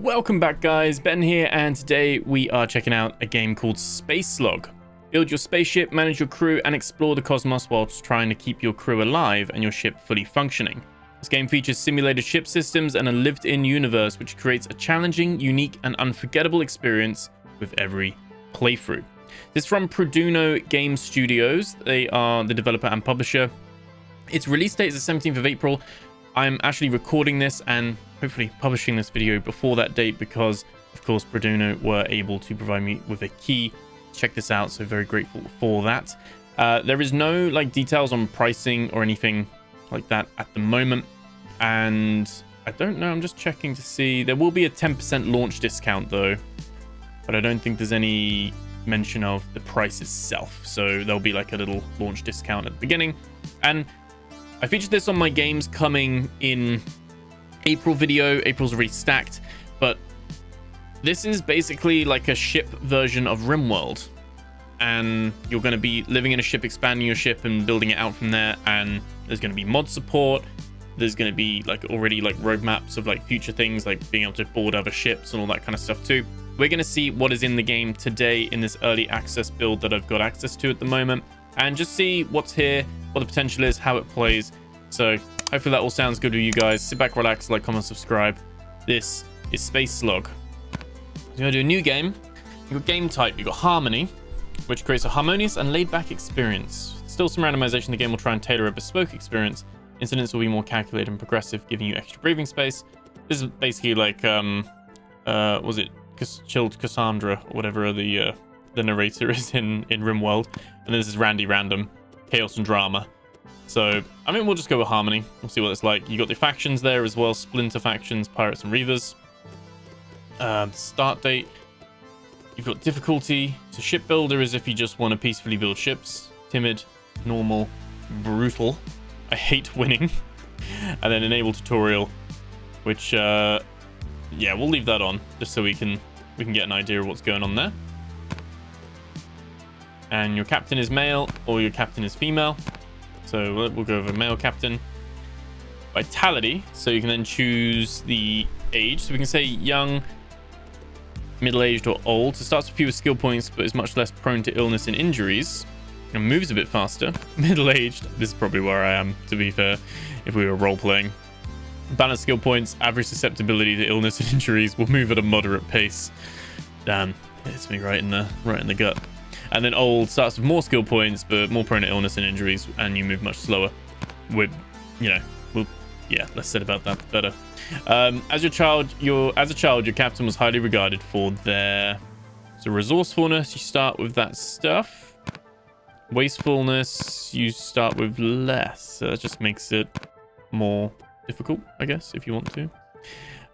Welcome back, guys. Ben here, and today we are checking out a game called SpaceSlog. Build your spaceship, manage your crew, and explore the cosmos whilst trying to keep your crew alive and your ship fully functioning. This game features simulated ship systems and a lived-in universe, which creates a challenging, unique, and unforgettable experience with every playthrough. This is from ProRogueBear Game Studios. They are the developer and publisher. Its release date is the 17th of April. I'm actually recording this and hopefully publishing this video before that date because, of course, ProRogueBear were able to provide me with a key to check this out, so very grateful for that. There is no details on pricing or anything like that at the moment, and I don't know, I'm just checking to see. There will be a 10% launch discount though, but I don't think there's any mention of the price itself, so there'll be like a little launch discount at the beginning. And I featured this on my games coming in April video. April's already stacked, but this is basically like a ship version of RimWorld, and you're going to be living in a ship, expanding your ship and building it out from there. And there's going to be mod support. There's going to be already roadmaps of future things, like being able to board other ships and all that kind of stuff too. We're going to see what is in the game today in this early access build that I've got access to at the moment, and just see what's here, what the potential is, how it plays. So hopefully that all sounds good with you guys. Sit back, relax, like, comment, subscribe. This is SpaceSlog. We're going to do a new game. You've got game type, you've got harmony, which creates a harmonious and laid-back experience. Still some randomization. The game will try and tailor a bespoke experience. Incidents will be more calculated and progressive, giving you extra breathing space. This is basically was it Chilled Cassandra or whatever the narrator is in RimWorld. And this is Randy Random, Chaos and Drama. So, I mean, we'll just go with harmony. We'll see what it's like. You got the factions there as well. Splinter factions, Pirates and Reavers. Start date. You've got difficulty. So shipbuilder is if you just want to peacefully build ships. Timid, normal, brutal. I hate winning. And then enable tutorial, which yeah, we'll leave that on just so we can get an idea of what's going on there. And your captain is male or your captain is female. So we'll go over male captain. Vitality, so you can then choose the age. So we can say young, middle-aged, or old. So it starts with fewer skill points, but is much less prone to illness and injuries. And moves a bit faster. Middle-aged, this is probably where I am, to be fair, if we were role-playing. Balanced skill points, average susceptibility to illness and injuries, will move at a moderate pace. Damn, it hits me right in the gut. And then old starts with more skill points, but more prone to illness and injuries, and you move much slower. Yeah, less said about that, the better. As a child, your captain was highly regarded for their resourcefulness. You start with that stuff. Wastefulness, you start with less. So that just makes it more difficult, I guess, if you want to.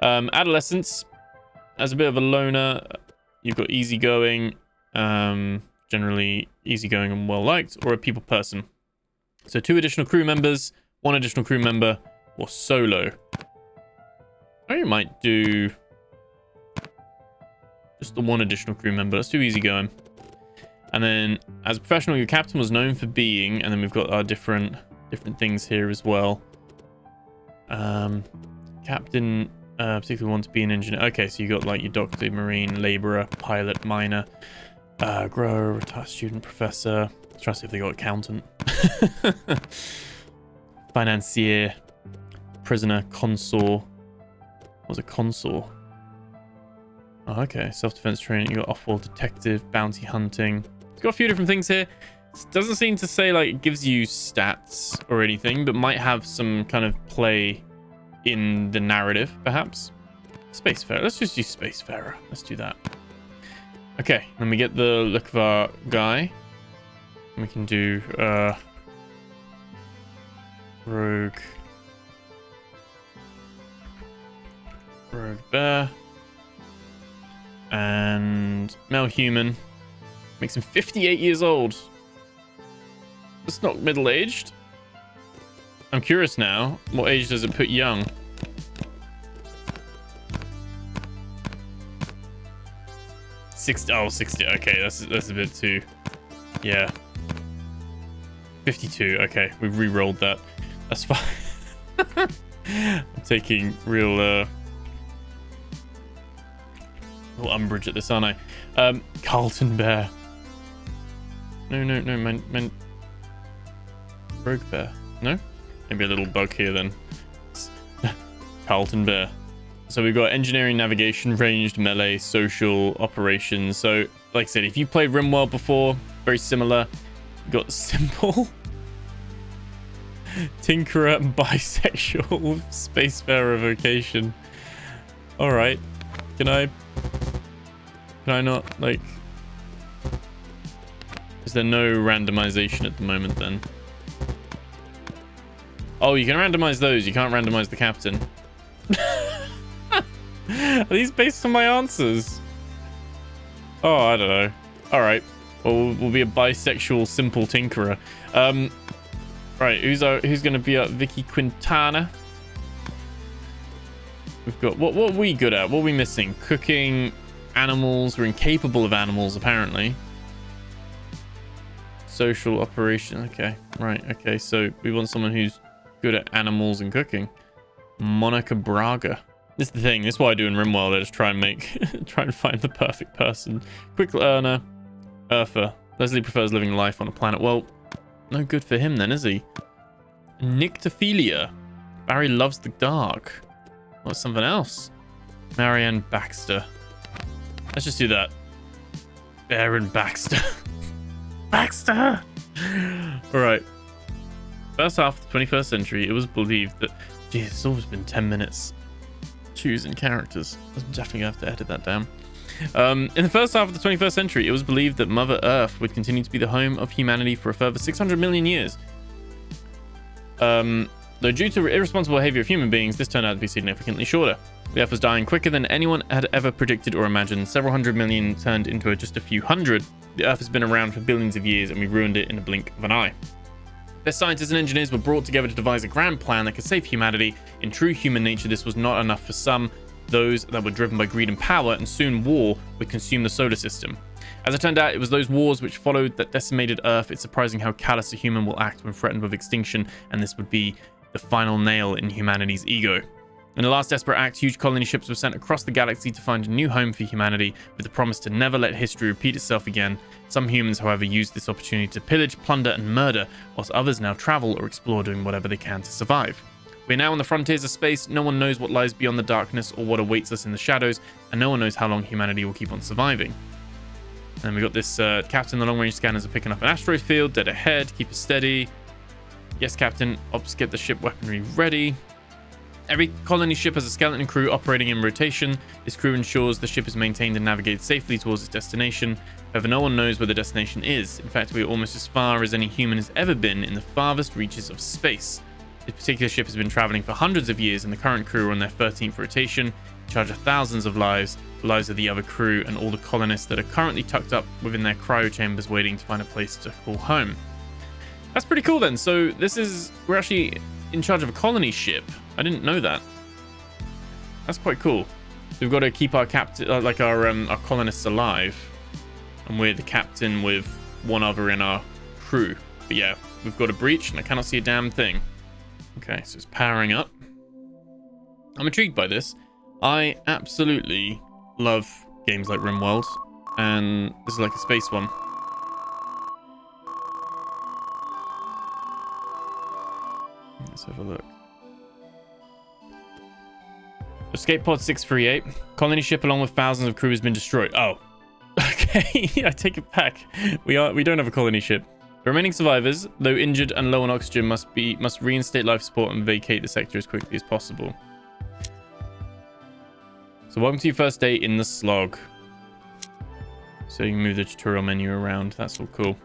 Adolescence, as a bit of a loner, you've got easygoing. Generally easygoing and well liked, or a people person. So 2 additional crew members, 1 additional crew member, or solo. I might do just the 1 additional crew member. Let's do easygoing. And then as a professional, your captain was known for being, and then we've got our different things here as well. Captain particularly wants to be an engineer. Okay, so you got your doctor, marine, laborer, pilot, miner, grower, retired student, professor. Let's try to see if they got accountant. Financier, prisoner, consort. What was a consort? Oh, okay. Self-defense training. You got off-world detective, bounty hunting. It's got a few different things here. It doesn't seem to say it gives you stats or anything, but might have some kind of play in the narrative, perhaps. Spacefarer. Let's just use Spacefarer. Let's do that. Okay, then we get the look of our guy. We can do RogueBear, and male human. Makes him 58 years old. That's not middle-aged. I'm curious now, what age does it put young? Oh, 60. Okay, that's a bit too. Yeah. 52. Okay, we've re-rolled that. That's fine. I'm taking real little umbrage at this, aren't I? Carlton Bear. No, man. Rogue Bear. No? Maybe a little bug here then. Carlton Bear. So we've got engineering, navigation, ranged, melee, social, operations. So, like I said, if you played RimWorld before, very similar. You've got simple, tinkerer, bisexual, spacefarer vocation. All right. Can I not, like... Is there no randomization at the moment then? Oh, you can randomize those. You can't randomize the captain. Are these based on my answers? Oh, I don't know. All right. Well, we'll be a bisexual, simple tinkerer. Right. Who's going to be Vicky Quintana? We've got what are we good at? What are we missing? Cooking, animals. We're incapable of animals apparently. Social operation. Okay. Right. Okay. So we want someone who's good at animals and cooking. Monica Braga. This is the thing. This is what I do in RimWorld. I just try and find the perfect person. Quick learner. Earther. Leslie prefers living life on a planet. Well, no good for him then, is he? Nyctophilia. Barry loves the dark. What's something else? Marianne Baxter. Let's just do that. Aaron Baxter. Baxter! Alright. First half of the 21st century, it was believed that... Geez, it's always been 10 minutes. Choosing characters. I'm definitely going to have to edit that down. In the first half of the 21st century, it was believed that Mother Earth would continue to be the home of humanity for a further 600 million years. Though due to irresponsible behavior of human beings, this turned out to be significantly shorter. The Earth was dying quicker than anyone had ever predicted or imagined. Several hundred million turned into just a few hundred. The Earth has been around for billions of years, and we ruined it in a blink of an eye. Their scientists and engineers were brought together to devise a grand plan that could save humanity. In true human nature, this was not enough for some, those that were driven by greed and power, and soon war would consume the solar system. As it turned out, it was those wars which followed that decimated Earth. It's surprising how callous a human will act when threatened with extinction, and this would be the final nail in humanity's ego. In the last desperate act, huge colony ships were sent across the galaxy to find a new home for humanity, with the promise to never let history repeat itself again. Some humans, however, used this opportunity to pillage, plunder, and murder, whilst others now travel or explore, doing whatever they can to survive. We're now on the frontiers of space. No one knows what lies beyond the darkness or what awaits us in the shadows, and no one knows how long humanity will keep on surviving. And we got this Captain, the long-range scanners are picking up an asteroid field, dead ahead, keep it steady. Yes, Captain. Ops, get the ship weaponry ready. Every colony ship has a skeleton crew operating in rotation. This crew ensures the ship is maintained and navigated safely towards its destination. However, no one knows where the destination is. In fact, we are almost as far as any human has ever been in the farthest reaches of space. This particular ship has been traveling for hundreds of years, and the current crew are on their 13th rotation, in charge of thousands of lives, the lives of the other crew, and all the colonists that are currently tucked up within their cryo chambers waiting to find a place to call home. That's pretty cool then. So we're actually in charge of a colony ship. I didn't know that. That's quite cool. We've got to keep our captain, our colonists alive, and we're the captain with one other in our crew. But yeah, we've got a breach, and I cannot see a damn thing. Okay, so it's powering up. I'm intrigued by this. I absolutely love games like RimWorld, and this is like a space one. Let's have a look. Escape pod 638. Colony ship along with thousands of crew has been destroyed. Oh. Okay, I take it back. We don't have a colony ship. The remaining survivors, though injured and low on oxygen, must reinstate life support and vacate the sector as quickly as possible. So welcome to your first day in the slog. So you can move the tutorial menu around. That's all cool.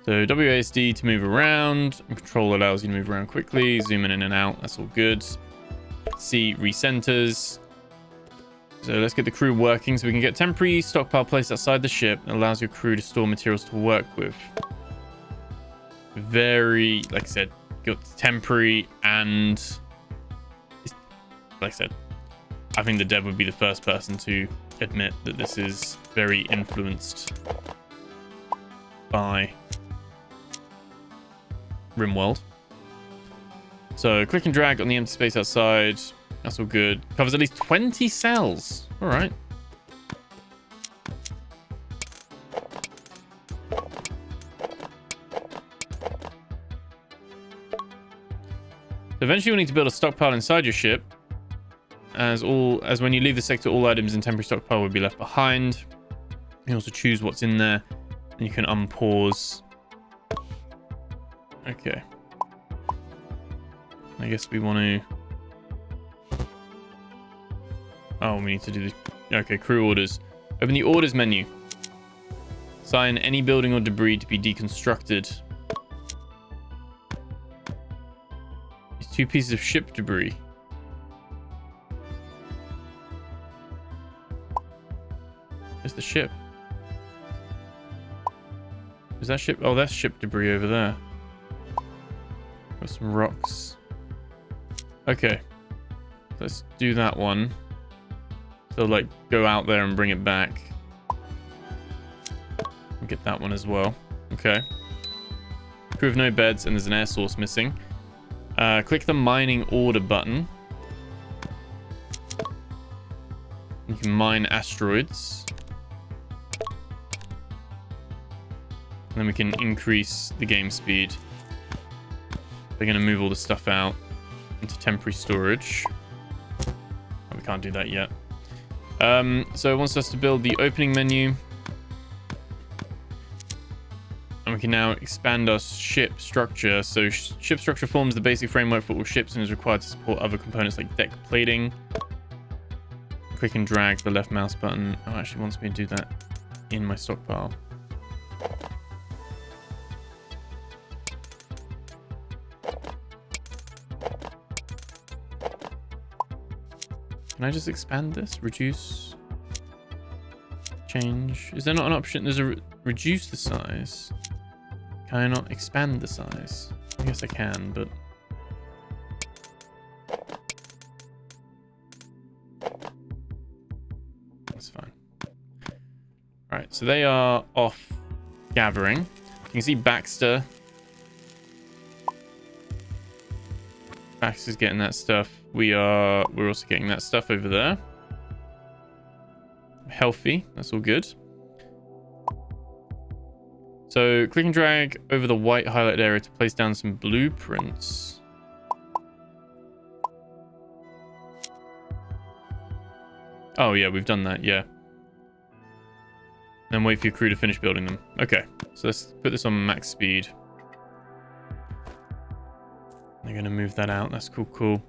So WASD to move around. And control allows you to move around quickly. Zoom in and out. That's all good. C recenters. So let's get the crew working so we can get temporary stockpile placed outside the ship. It allows your crew to store materials to work with. Very, like I said, got temporary and, like I said, I think the dev would be the first person to admit that this is very influenced by RimWorld. So click and drag on the empty space outside. That's all good. Covers at least 20 cells. All right. eventually you'll need to build a stockpile inside your ship. As when you leave the sector, all items in temporary stockpile will be left behind. You can also choose what's in there, and you can unpause. Okay. I guess we want to... Oh, we need to do this. Okay, crew orders. Open the orders menu. Assign any building or debris to be deconstructed. These 2 pieces of ship debris. Where's the ship? Is that ship? Oh, that's ship debris over there. Got some rocks. Okay. Let's do that one. So, like, go out there and bring it back. Get that one as well. Okay. Crew of no beds, and there's an air source missing. Click the mining order button. You can mine asteroids. And then we can increase the game speed. We're going to move all the stuff out into temporary storage. Oh, we can't do that yet. So it wants us to build the opening menu. And we can now expand our ship structure. So ship structure forms the basic framework for all ships and is required to support other components like deck plating. Click and drag the left mouse button. Oh, it actually wants me to do that in my stockpile. Can I just expand this? Reduce. Change. Is there not an option? There's a reduce the size. Can I not expand the size? I guess I can, but... That's fine. Alright, so they are off gathering. You can see Baxter. Baxter's getting that stuff. We're also getting that stuff over there. Healthy. That's all good. So click and drag over the white highlighted area to place down some blueprints. Oh yeah, we've done that, yeah. Then wait for your crew to finish building them. Okay, so let's put this on max speed. They're going to move that out. That's cool.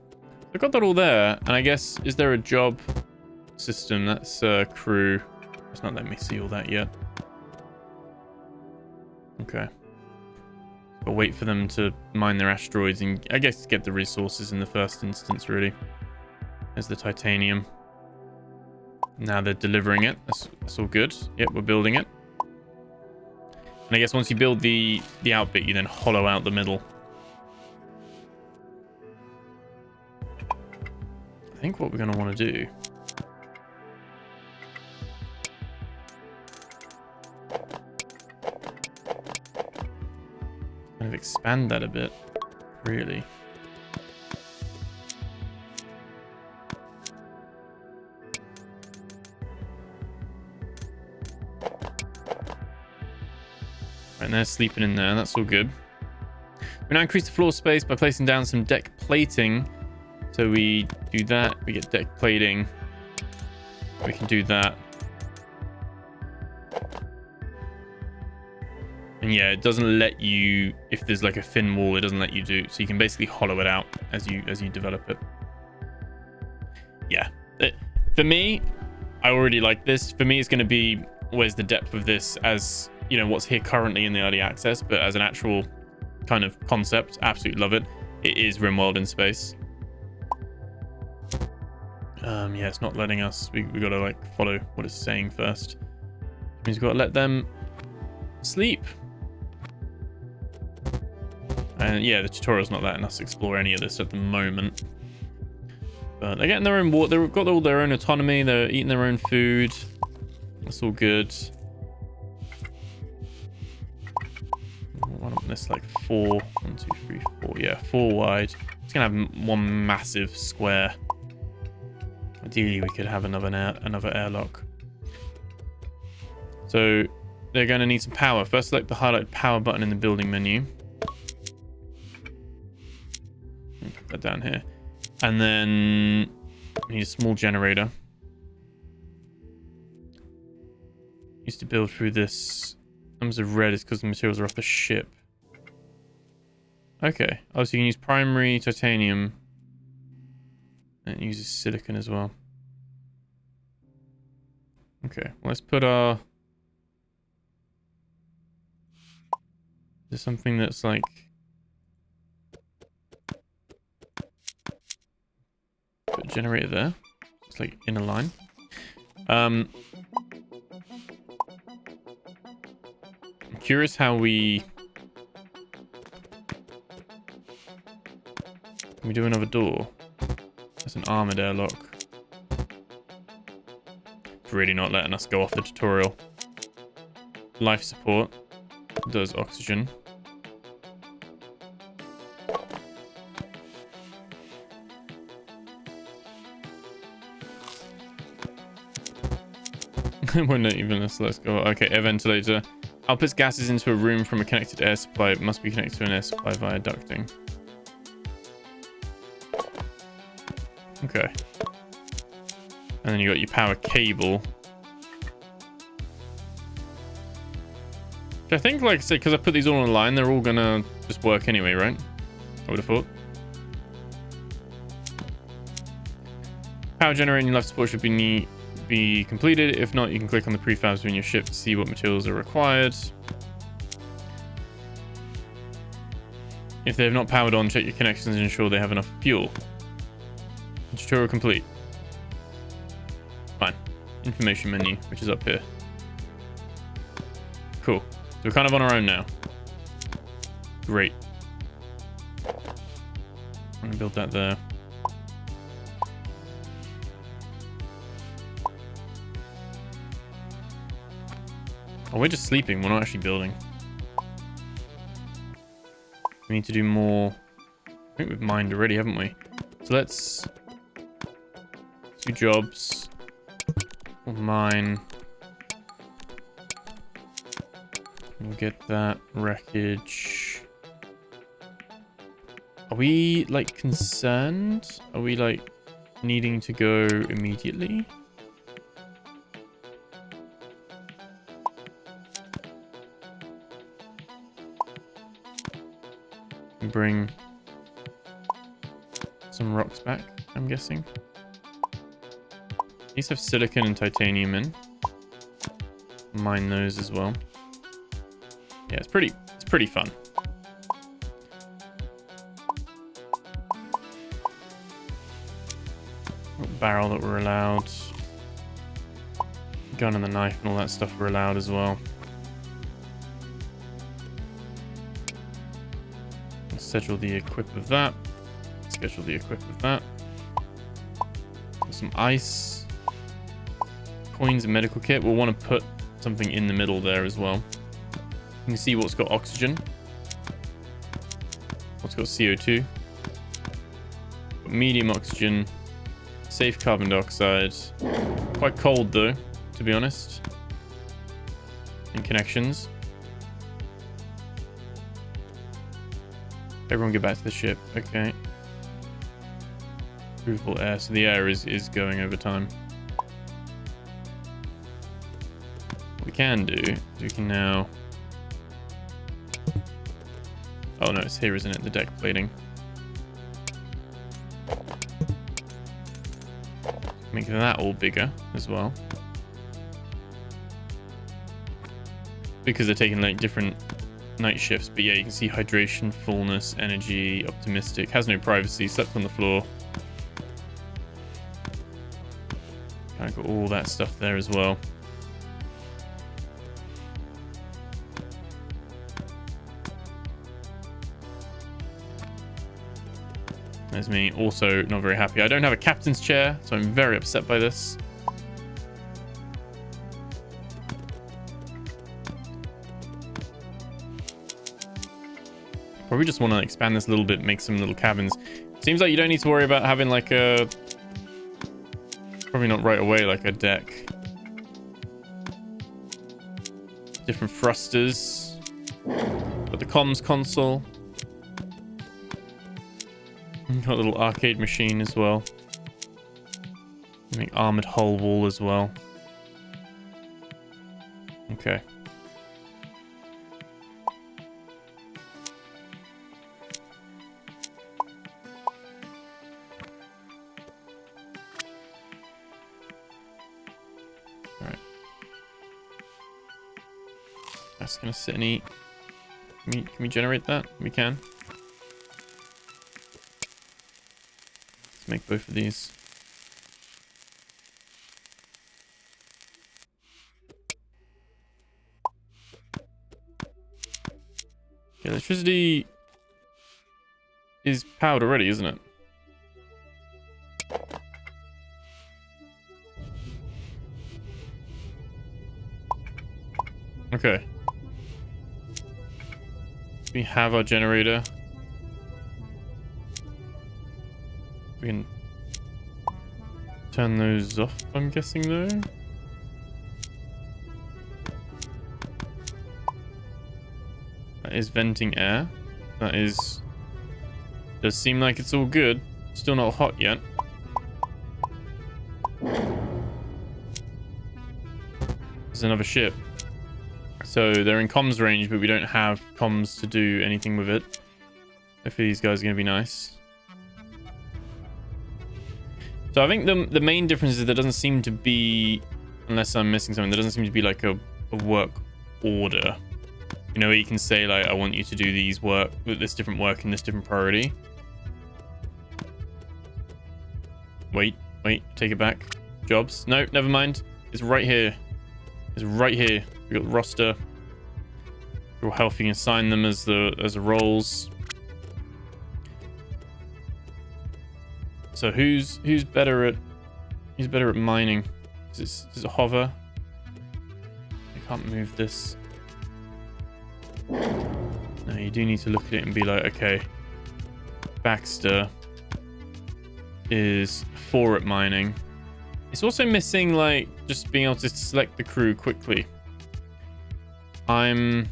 I've got that all there. And I guess, is there a job system? That's crew. It's not letting me see all that yet. Okay. I'll wait for them to mine their asteroids and I guess get the resources in the first instance, really. There's the titanium. Now they're delivering it. That's all good. Yep, we're building it. And I guess once you build the out bit, you then hollow out the middle. I think what we're going to want to do... kind of expand that a bit, really. Right, and they're sleeping in there. That's all good. We now increase the floor space by placing down some deck plating. So we do that. We get deck plating. We can do that. And yeah, it doesn't let you, if there's like a thin wall, it doesn't let you do. So you can basically hollow it out as you develop it. Yeah. For me, I already like this. For me, it's going to be, where's the depth of this as, you know, what's here currently in the early access, but as an actual kind of concept, absolutely love it. It is RimWorld in space. Yeah, it's not letting us. We got to like follow what it's saying first. It means we've got to let them sleep. And yeah, the tutorial's not letting us explore any of this at the moment. But they're getting their own water. They've got all their own autonomy. They're eating their own food. That's all good. Why don't this like 4? 1, 2, 3, 4. Yeah, 4 wide. It's gonna have one massive square. Ideally, we could have another airlock. So they're going to need some power. First, select the highlight power button in the building menu. that down here. And then we need a small generator. Used to build through this. Numbers of red is because the materials are off the ship. Okay. Oh, so you can use primary titanium. And it uses silicon as well. Okay. Well, let's put our... There's something that's like... Put a generator there. It's like in a line. I'm curious how we... Can we do another door? That's an armored airlock. It's really not letting us go off the tutorial. Life support. Does oxygen. We're not even let's go. Okay, air ventilator. Outputs gases into a room from a connected air supply. It must be connected to an air supply via ducting. Okay. And then you got your power cable. Which I think, like I said, because I put these all on a line, they're all gonna just work anyway, right? I would have thought. Power generating life support should be completed. If not, you can click on the prefabs in your ship to see what materials are required. If they have not powered on, check your connections and ensure they have enough fuel. Tutorial complete. Fine. Information menu, which is up here. Cool. So we're kind of on our own now. Great. I'm gonna build that there. Oh, we're just sleeping. We're not actually building. We need to do more. I think we've mined already, haven't we? So let's do jobs. We'll mine. We'll get that wreckage. Are we like concerned? Are we like needing to go immediately? Bring some rocks back, I'm guessing. These have silicon and titanium in. Mine those as well. Yeah, it's pretty fun. Barrel that we're allowed. Gun and the knife and all that stuff we're allowed as well. Schedule the equip of that. Schedule the equip of that. Some ice. Coins and medical kit. We'll want to put something in the middle there as well. You can see what's got oxygen. What's got CO2. Medium oxygen. Safe carbon dioxide. Quite cold though, to be honest. And connections. Everyone get back to the ship. Okay. Breathable air. So the air is going over time. What we can do is we can now... Oh no, it's here, isn't it? The deck plating. Make that all bigger as well. Because they're taking like different night shifts, but yeah, you can see hydration, fullness, energy, optimistic, has no privacy, slept on the floor. Kind of got all that stuff there as well. There's me, also not very happy. I don't have a captain's chair, so I'm very upset by this. Probably just want to expand this a little bit, make some little cabins. Seems like you don't need to worry about having like a... Probably not right away, like a deck. Different thrusters. Got the comms console. Got a little arcade machine as well. Make armored hull wall as well. Okay. Alright. That's gonna sit and eat. Can we generate that? We can. Let's make both of these. Okay, electricity is powered already, isn't it? Okay. We have our generator. We can turn those off, I'm guessing, though. That is venting air. That is... Does seem like it's all good. Still not hot yet. There's another ship. So they're in comms range, but we don't have comms to do anything with it. Hopefully these guys are going to be nice. So I think the main difference is there doesn't seem to be, unless I'm missing something, there doesn't seem to be like a work order. You know, where you can say like, I want you to do these work, this different work in this different priority. Wait, take it back. Jobs. No, never mind. It's right here. It's right here. We got the roster. Your health, you can assign them as the roles. So who's better at mining? Does it hover? I can't move this. No, you do need to look at it and be like, okay, Baxter is 4 at mining. It's also missing like just being able to select the crew quickly. I'm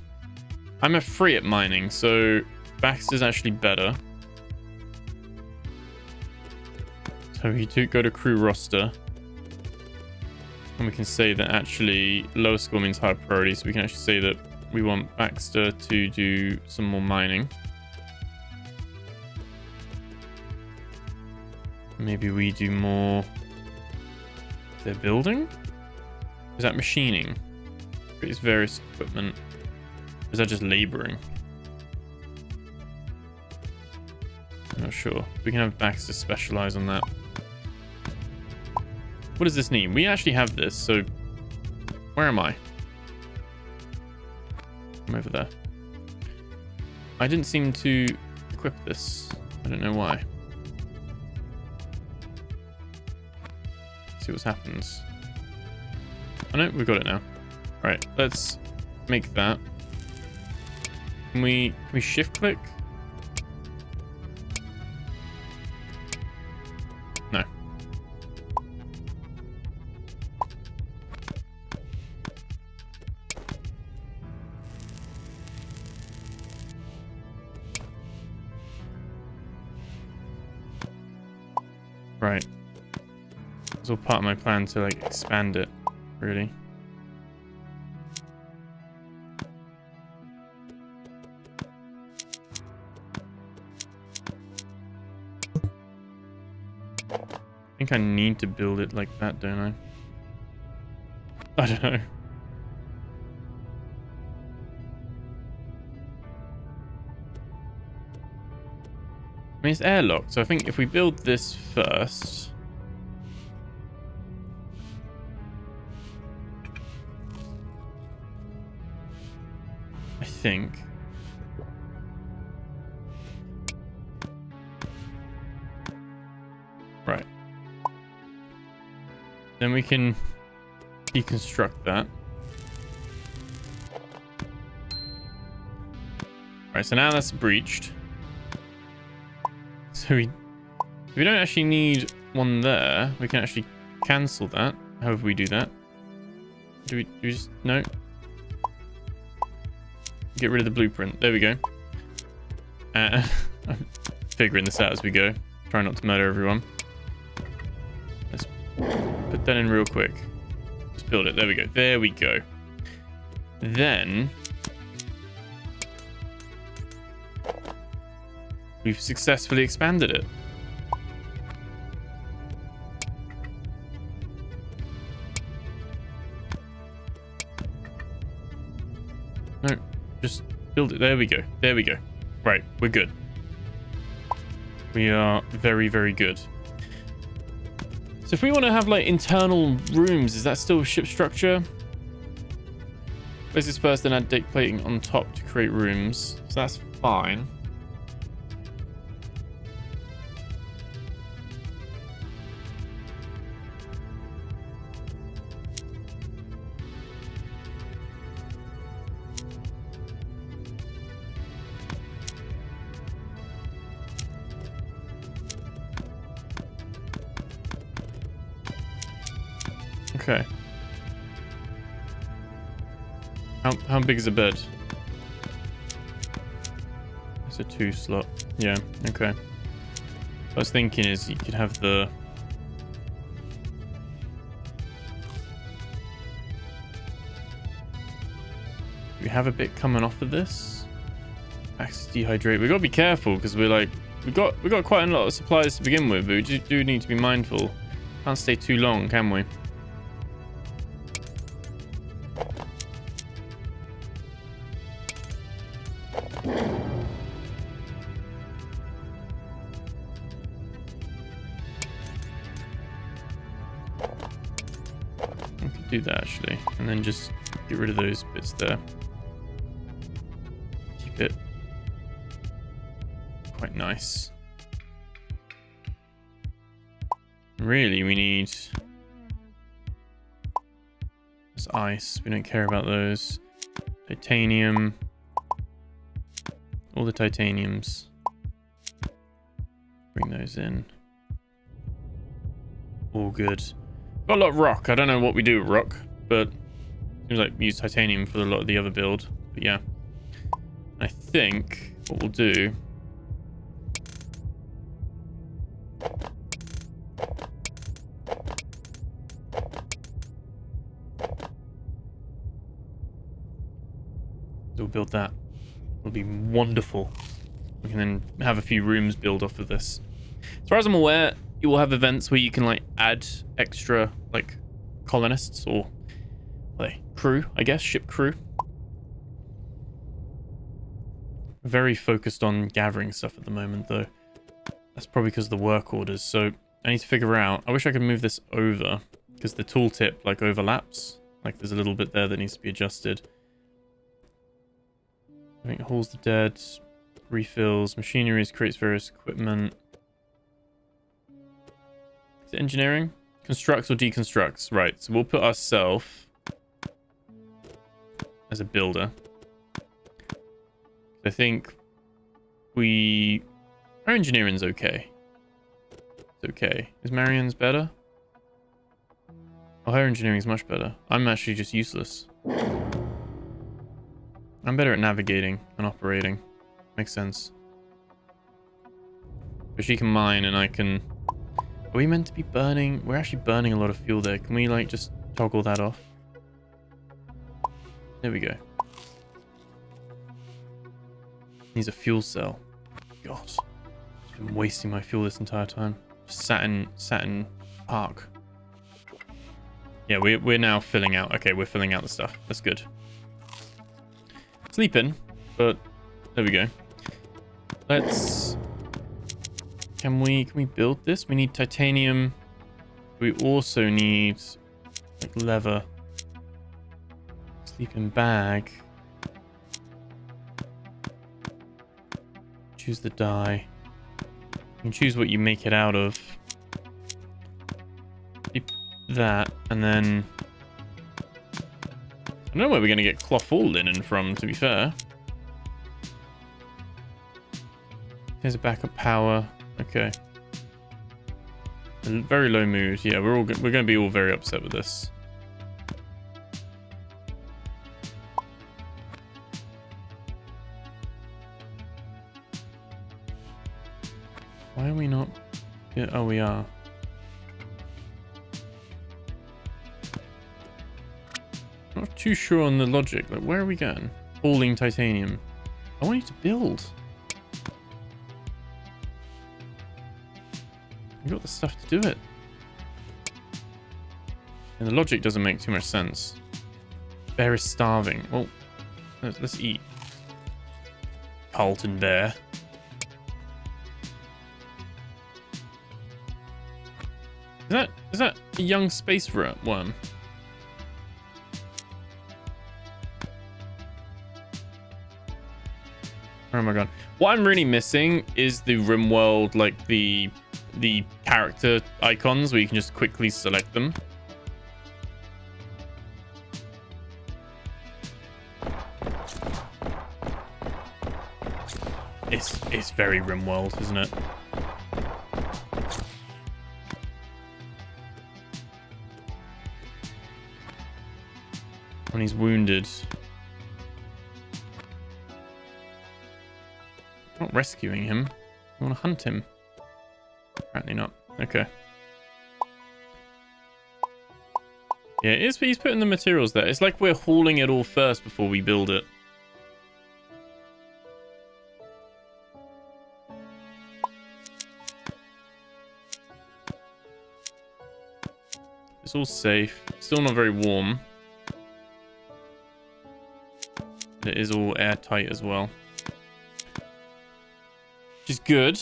a 3 at mining, so Baxter's actually better. So we do go to crew roster. And we can say that actually lower score means higher priority, so we can actually say that we want Baxter to do some more mining. Maybe we do more... Is there building? Is that machining? It's various equipment. Is that just laboring? I'm not sure. We can have Baxter specialize on that. What does this mean? We actually have this, so... Where am I? I'm over there. I didn't seem to equip this. I don't know why. Let's see what happens. Oh no, we've got it now. Alright, let's make that. Can we shift click? No. Right. It's all part of my plan to like expand it, really. I think I need to build it like that, don't I? I don't know. I mean, it's airlocked, so I think if we build this first... I think... Right. Then we can deconstruct that. Right, so now that's breached. So we don't actually need one there. We can actually cancel that. However we do that. Do we just... No. Get rid of the blueprint. There we go. I'm figuring this out as we go. Try not to murder everyone. Let's put that in real quick. Just build it. There we go. There we go. Then we've successfully expanded it. No, just build it. There we go. There we go. Right, we're good. We are very, very good. So if we want to have like internal rooms, is that still ship structure? Place this first, then add deck plating on top to create rooms. So that's fine. Okay. How big is a bed? It's a 2 slot. Yeah, okay. What I was thinking is you could have the... Do we have a bit coming off of this? Access dehydrate. We've got to be careful because we're like... we got quite a lot of supplies to begin with, but we do need to be mindful. Can't stay too long, can we? Do that actually, and then just get rid of those bits there. Keep it quite nice. Really, we need this ice. We don't care about those. Titanium. All the titaniums. Bring those in. All good. Got a lot of rock. I don't know what we do with rock, but seems like we use titanium for a lot of the other build. But yeah, I think what we'll do is we'll build that. It'll be wonderful. We can then have a few rooms build off of this. As far as I'm aware, you will have events where you can like add extra like colonists or like crew, I guess, ship crew. Very focused on gathering stuff at the moment though. That's probably because of the work orders. So I need to figure out, I wish I could move this over because the tooltip like overlaps. Like there's a little bit there that needs to be adjusted. I think hauls the dead, refills, machineries, creates various equipment. Is it engineering? Constructs or deconstructs. Right, so we'll put ourselves as a builder. I think our engineering's okay. It's okay. Is Marion's better? Oh, her engineering's much better. I'm actually just useless. I'm better at navigating and operating. Makes sense. But she can mine and I can... Are we meant to be burning? We're actually burning a lot of fuel there. Can we like just toggle that off? There we go. Needs a fuel cell. God. I've been wasting my fuel this entire time. Just sat in park. Yeah, we're now filling out. Okay, we're filling out the stuff. That's good. Sleeping, but there we go. Let's... Can we build this? We need titanium. We also need like leather. Sleeping bag. Choose the dye. You can choose what you make it out of. Keep that, and then I don't know where we're gonna get cloth or linen from, to be fair. Here's a backup power. Okay. A very low mood. Yeah, we're gonna be all very upset with this. Why are we not? Yeah, oh, we are. Not too sure on the logic. Like, where are we going? Hauling titanium. I want you to build. You got the stuff to do it. And the logic doesn't make too much sense. Bear is starving. Well, let's eat. Carlton Bear. Is that a young space worm? Oh my god. What I'm really missing is the RimWorld, like the character icons where you can just quickly select them. It's very RimWorld, isn't it? When he's wounded. Not rescuing him. I want to hunt him. Apparently not. Okay. Yeah, he's putting the materials there. It's like we're hauling it all first before we build it. It's all safe. Still not very warm. But it is all airtight as well. Which is good.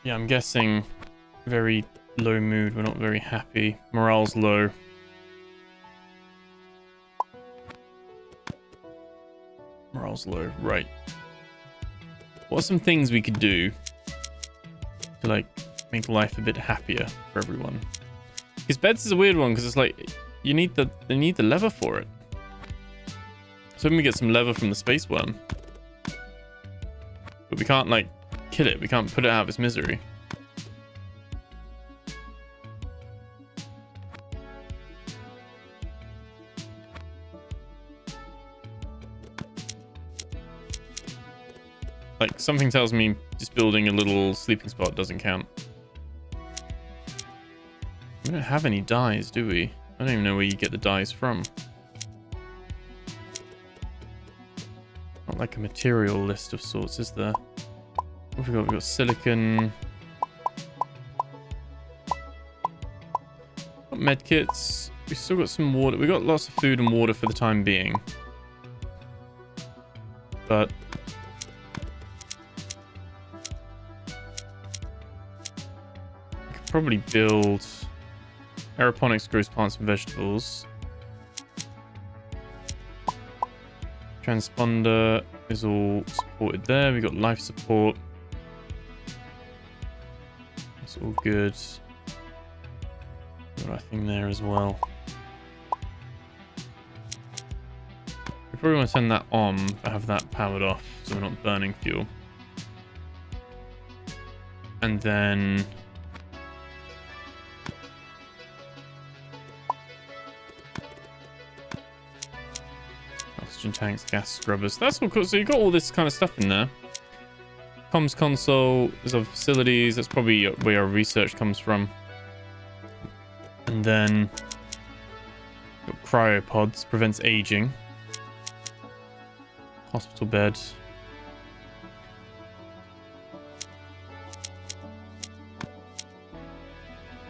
Yeah, I'm guessing very low mood. We're not very happy. Morale's low. Morale's low. Right. What are some things we could do to, like, make life a bit happier for everyone? Because beds is a weird one, because it's like they need the leather for it. So when we get some leather from the space worm, but we can't, like, kill it. We can't put it out of its misery. Like, something tells me just building a little sleeping spot doesn't count. We don't have any dyes, do we? I don't even know where you get the dyes from. Not like a material list of sorts, is there? What have we got? We've got silicon. Got medkits. We've still got some water. We've got lots of food and water for the time being. But I could probably build aeroponics, grows plants and vegetables. Transponder is all supported there. We've got life support. That's all good. Got our thing there as well. We probably want to turn that on, but have that powered off so we're not burning fuel. And then oxygen tanks, gas scrubbers. That's all cool. So you've got all this kind of stuff in there. Comms console is our facilities. That's probably where our research comes from. And then got cryopods, prevents aging. Hospital bed.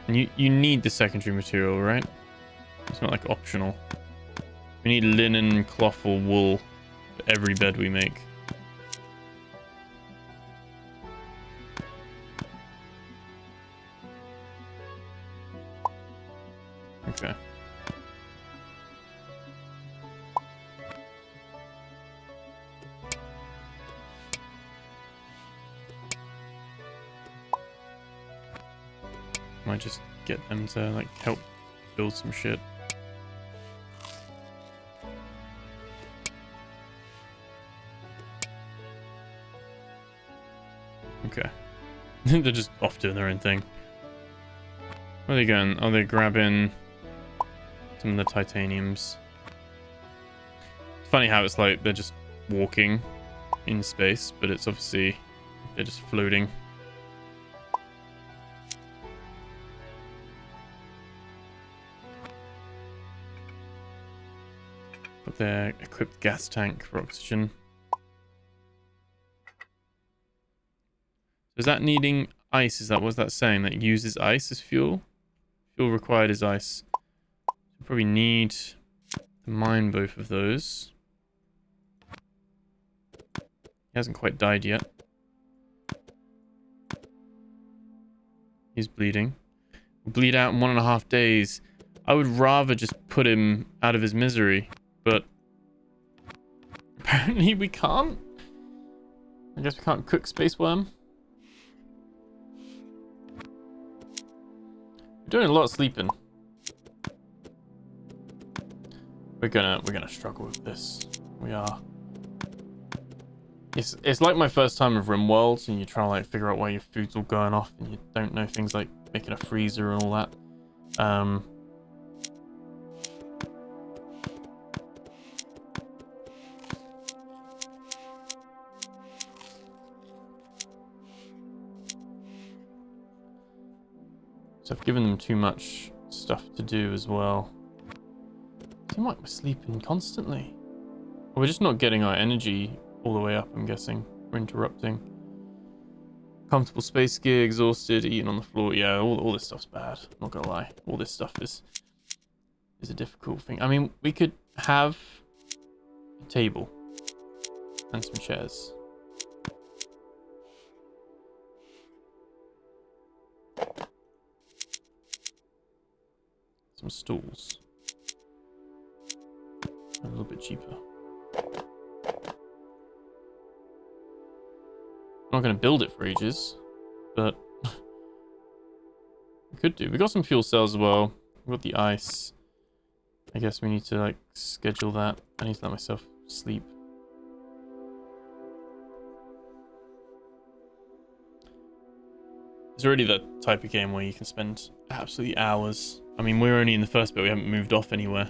And you need the secondary material, right? It's not like optional. We need linen, cloth, or wool for every bed we make. Okay. Might just get them to, like, help build some shit. Okay. They're just off doing their own thing. Where are they going? Oh, they're grabbing some of the titaniums. It's funny how it's like they're just walking in space, but it's obviously they're just floating. Got their equipped gas tank for oxygen. Is that needing ice? Is that what's that saying? That uses ice as fuel? Fuel required is ice. So probably need to mine both of those. He hasn't quite died yet. He's bleeding. He'll bleed out in 1.5 days. I would rather just put him out of his misery, but apparently we can't. I guess we can't cook Space Worm. We're doing a lot of sleeping. We're gonna struggle with this. We are. It's like my first time with RimWorld, and you're trying to like figure out why your food's all going off, and you don't know things like making a freezer and all that. So I've given them too much stuff to do as well. Seem like we're sleeping constantly. Or we're just not getting our energy all the way up, I'm guessing. We're interrupting. Comfortable space gear, exhausted, eating on the floor. Yeah, all this stuff's bad. Not gonna lie. All this stuff is a difficult thing. I mean, we could have a table and some chairs. Some stools. A little bit cheaper. I'm not going to build it for ages, but we could do. We got some fuel cells as well. We got the ice. I guess we need to like schedule that. I need to let myself sleep. It's already the type of game where you can spend absolutely hours. I mean, we're only in the first bit. We haven't moved off anywhere.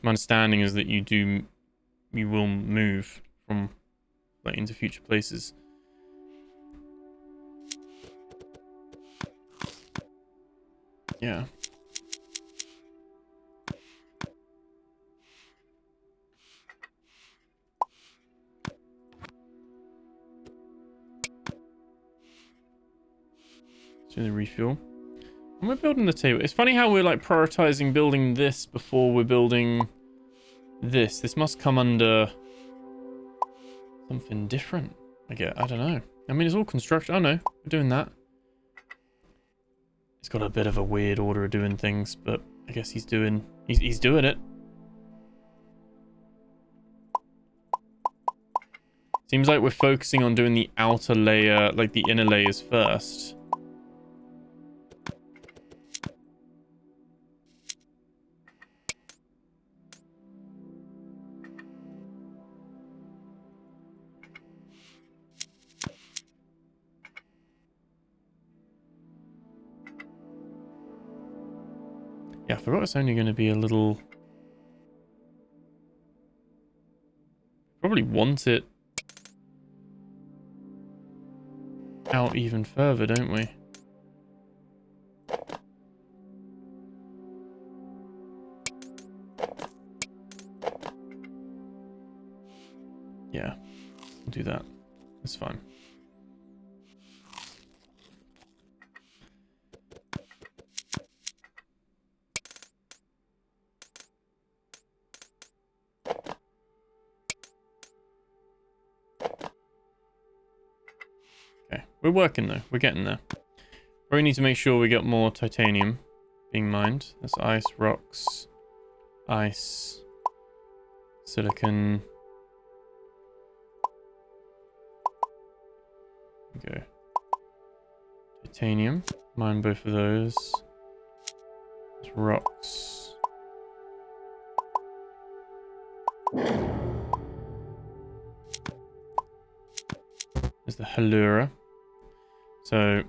My understanding is that you will move from like into future places. Yeah. Do the refuel. And we're building the table. It's funny how we're like prioritizing building this before we're building this. This must come under something different. I don't know. I mean, it's all construction. Oh no, we're doing that. He's got a bit of a weird order of doing things, but I guess he's doing it. Seems like we're focusing on doing the outer layer, like the inner layers first. Yeah, I forgot it's only going to be a little... Probably want it out even further, don't we? Yeah, we'll do that. That's fine. Okay, we're working though. We're getting there. We need to make sure we get more titanium being mined. That's ice, rocks, ice, silicon. Go. Titanium. Mine both of those. There's rocks. There's the Halura. So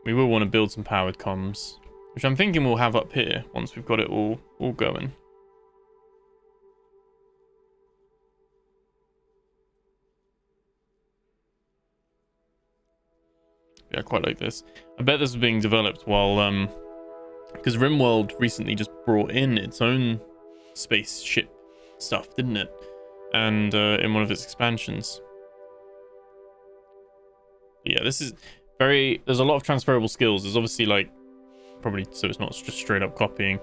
we will want to build some powered comms, which I'm thinking we'll have up here once we've got it all going. Yeah, I quite like this. I bet this was being developed while because RimWorld recently just brought in its own spaceship stuff, didn't it? And in one of its expansions. But yeah, this is very... There's a lot of transferable skills. There's obviously like probably, so it's not just straight up copying.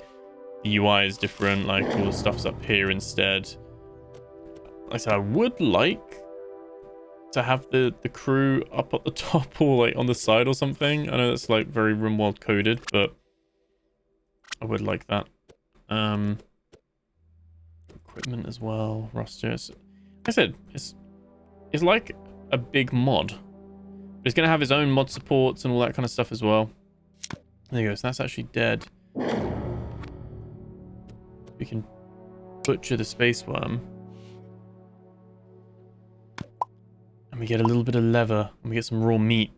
The UI is different. Like all the stuff's up here instead. Like I said, I would like to have the crew up at the top or like on the side or something. I know that's like very RimWorld coded, but I would like that. Equipment as well, rosters. Like I said, it's like a big mod. But it's gonna have its own mod supports and all that kind of stuff as well. There you go. So that's actually dead. We can butcher the space worm. And we get a little bit of leather. And we get some raw meat.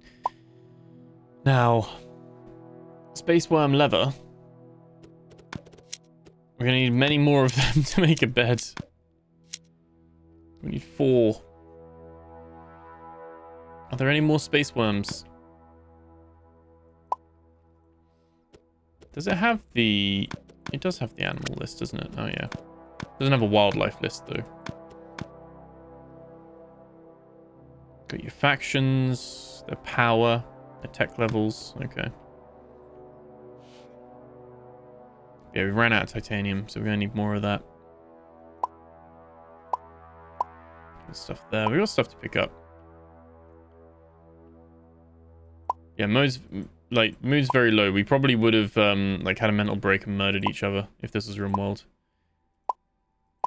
Now, space worm leather. We're going to need many more of them to make a bed. We need 4. Are there any more space worms? Does it have the... It does have the animal list, doesn't it? Oh, yeah. It doesn't have a wildlife list, though. Got your factions, their power, their tech levels. Okay. Yeah, we ran out of titanium, so we're going to need more of that. Good stuff there. We got stuff to pick up. Yeah, mood's very low. We probably would have like had a mental break and murdered each other if this was RimWorld.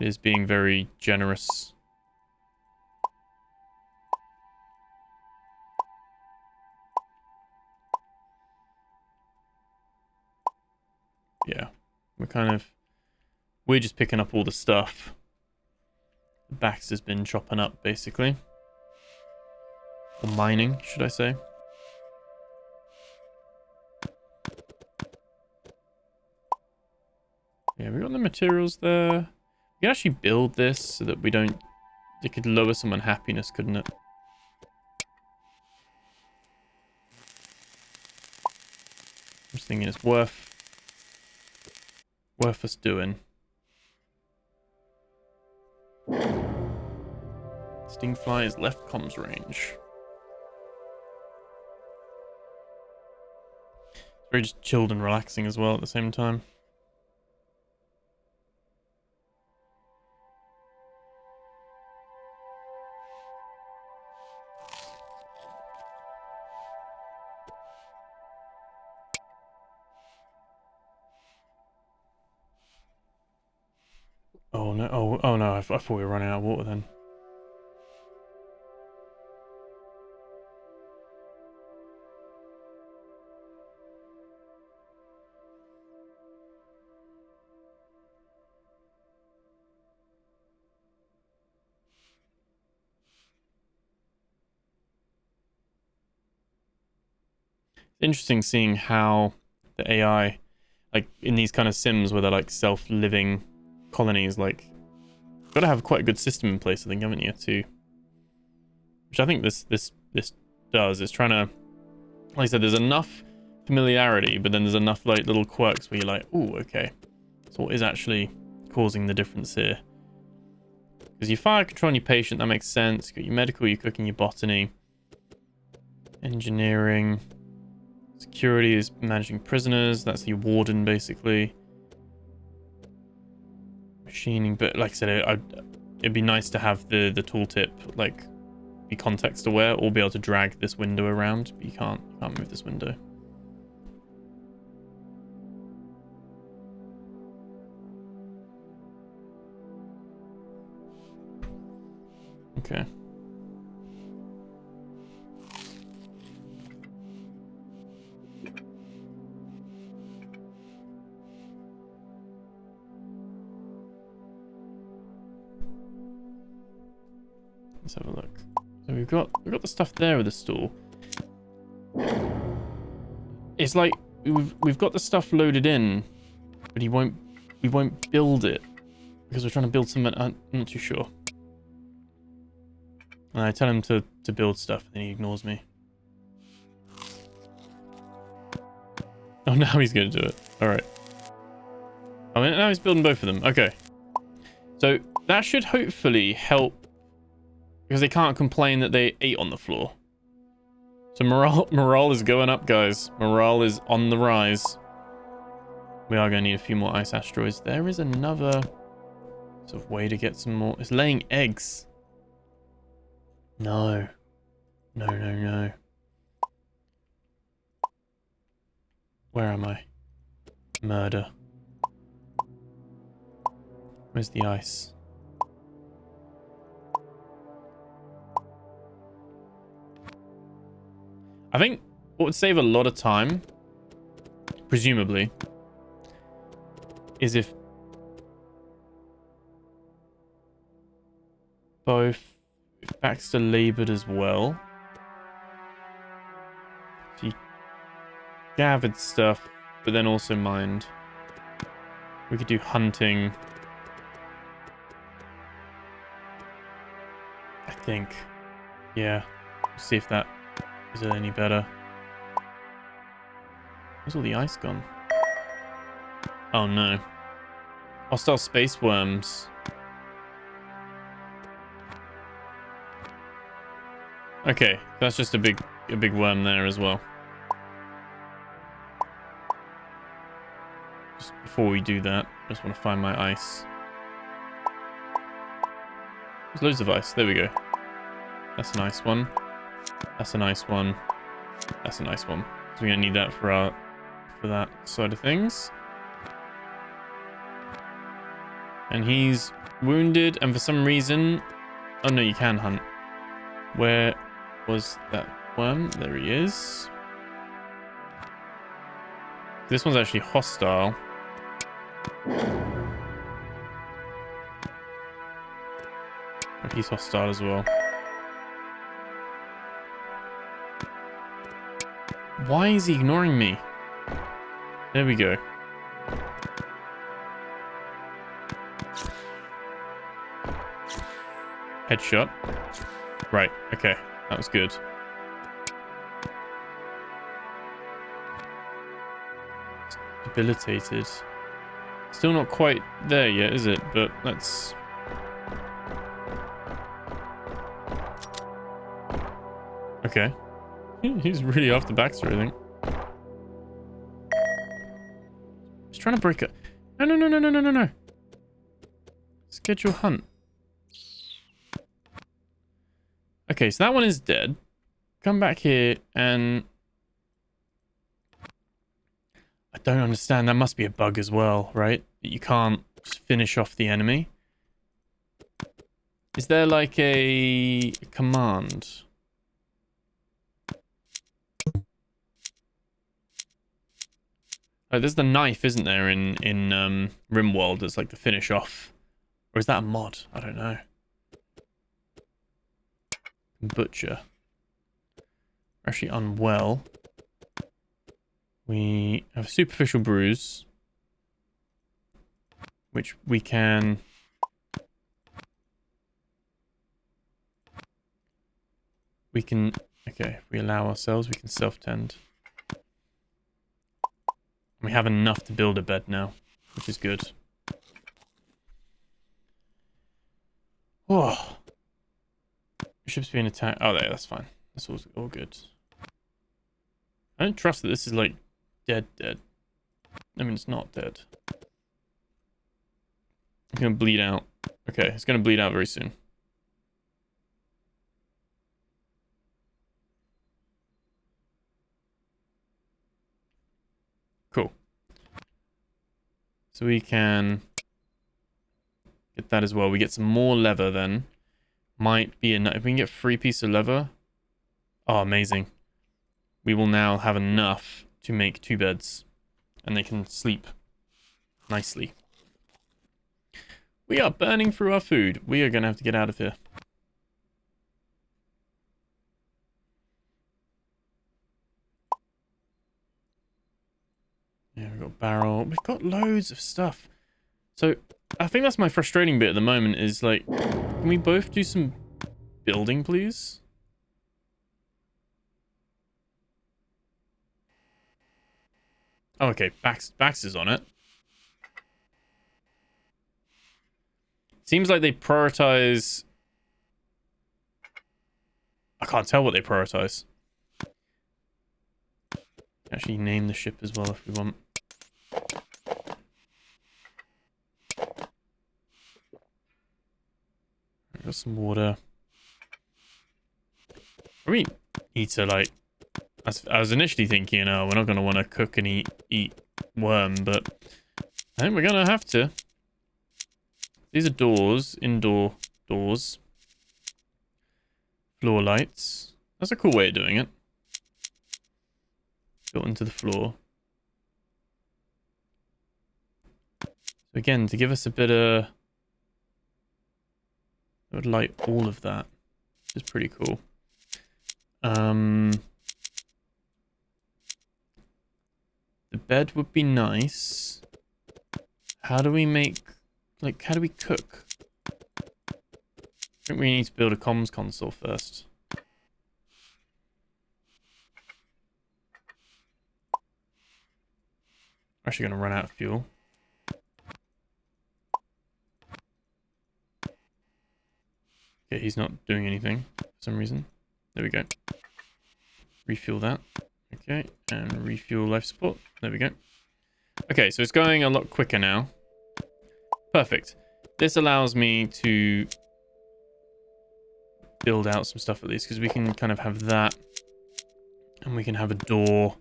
It is being very generous. Yeah, we're just picking up all the stuff. Baxter's been chopping up, basically. Or mining, should I say. Yeah, we got the materials there. We can actually build this so that we don't... It could lower some unhappiness, couldn't it? I'm just thinking it's worth us doing. Stingfly is left comms range. It's very just chilled and relaxing as well at the same time. Oh no! Oh no! I thought we were running out of water then. Interesting seeing how the AI, like in these kind of sims where they're like self-living colonies, like got to have quite a good system in place, I think, haven't you? To which I think this does. It's trying to, like I said, there's enough familiarity, but then there's enough like little quirks where you're like, oh, okay, so what is actually causing the difference here? Because your fire control and your patient, that makes sense. You got your medical, your cooking, your botany, engineering. Security is managing prisoners. That's the warden, basically. Machining, but like I said, it'd be nice to have the tooltip like be context aware or be able to drag this window around. But you can't move this window. Okay. Let's have a look. So we've got the stuff there with the stool. It's like we've got the stuff loaded in, but we won't build it because we're trying to build something. I'm not too sure. And I tell him to build stuff, and then he ignores me. Oh, now he's going to do it. All right. Oh, now he's building both of them. Okay. So that should hopefully help because they can't complain that they ate on the floor. So morale is going up, guys. Morale is on the rise. We are going to need a few more ice asteroids. There is another sort of way to get some more. It's laying eggs. No. No, no, no. Where am I? Murder. Where's the ice? I think what would save a lot of time, presumably, is if Baxter labored as well. So you gathered stuff, but then also mined. We could do hunting. I think. Yeah. Let's see if that is it any better. Where's all the ice gone? Oh no. Hostile space worms. Okay, that's just a big worm there as well. Just before we do that, I just want to find my ice. There's loads of ice. There we go. That's a nice one. That's a nice one. That's a nice one. So we're gonna need that for that side of things. And he's wounded, and for some reason, oh no, you can hunt. Where was that worm? There he is. This one's actually hostile. Oh, he's hostile as well. Why is he ignoring me? There we go. Headshot. Right, okay. That was good. Debilitated. Still not quite there yet, is it? But let's... Okay. He's really after Baxter, I think. He's trying to break it. No, no, no, no, no, no, no, no. Schedule hunt. Okay, so that one is dead. Come back here and... I don't understand. That must be a bug as well, right? That you can't just finish off the enemy. Is there like a command? Oh, there's the knife, isn't there, in RimWorld? It's like the finish off. Or is that a mod? I don't know. Butcher. We're actually unwell. We have a superficial bruise, which we can... Okay, if we allow ourselves, we can self-tend. We have enough to build a bed now, which is good. Oh. Ship's being attacked. Oh, there, that's fine. That's all good. I don't trust that this is like dead. I mean, it's not dead. It's gonna bleed out. Okay, it's gonna bleed out very soon. Cool. So we can get that as well. We get some more leather then. Might be enough. If we can get 3 pieces of leather. Oh, amazing. We will now have enough to make 2 beds. And they can sleep nicely. We are burning through our food. We are going to have to get out of here. Yeah, we've got barrel. We've got loads of stuff. So, I think that's my frustrating bit at the moment is like, can we both do some building, please? Oh, okay. Bax is on it. Seems like they prioritize... I can't tell what they prioritize. Actually name the ship as well if we want. Got some water. We need to, like... I was initially thinking, oh, we're not going to want to cook and eat worm, but I think we're going to have to. These are doors, indoor doors. Floor lights. That's a cool way of doing it. Built into the floor. So again, to give us a bit of... I would light all of that. Which is pretty cool. The bed would be nice. How do we make... Like, how do we cook? I think we need to build a comms console first. We're actually going to run out of fuel. Okay, he's not doing anything for some reason. There we go. Refuel that. Okay, and refuel life support. There we go. Okay, so it's going a lot quicker now. Perfect. This allows me to build out some stuff at least, because we can kind of have that. And we can have a door.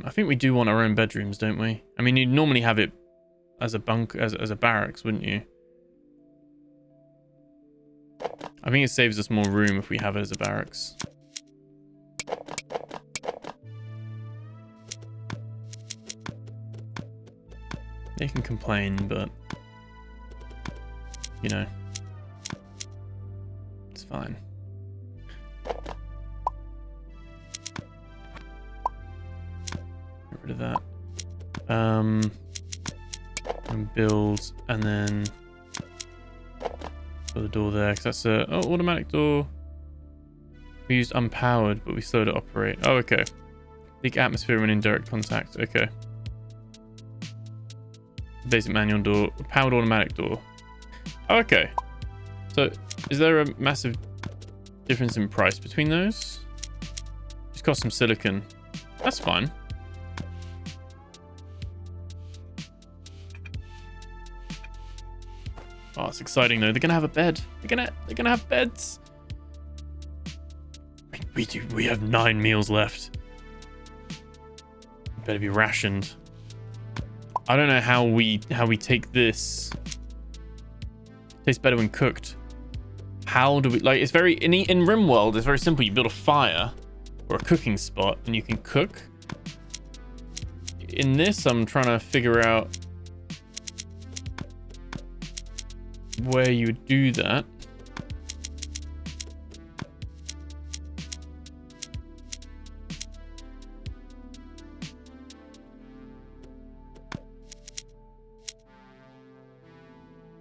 I think we do want our own bedrooms, don't we? I mean, you'd normally have it as a bunk, as a barracks, wouldn't you? I think it saves us more room if we have it as a barracks. They can complain, but you know, it's fine. Get rid of that. And build, and then put the door there, because that's a automatic door. We used unpowered, but we slowed it operate. Oh, okay. Leak atmosphere when in direct contact. Okay. Basic manual door, powered automatic door. Oh, okay. So, is there a massive difference in price between those? Just cost some silicon. That's fine. Oh, it's exciting though. They're gonna have a bed. They're gonna have beds. We have 9 meals left. Better be rationed. I don't know how we take this. Tastes better when cooked. How do we, like, it's very in RimWorld, it's very simple. You build a fire or a cooking spot and you can cook. In this, I'm trying to figure out where you would do that.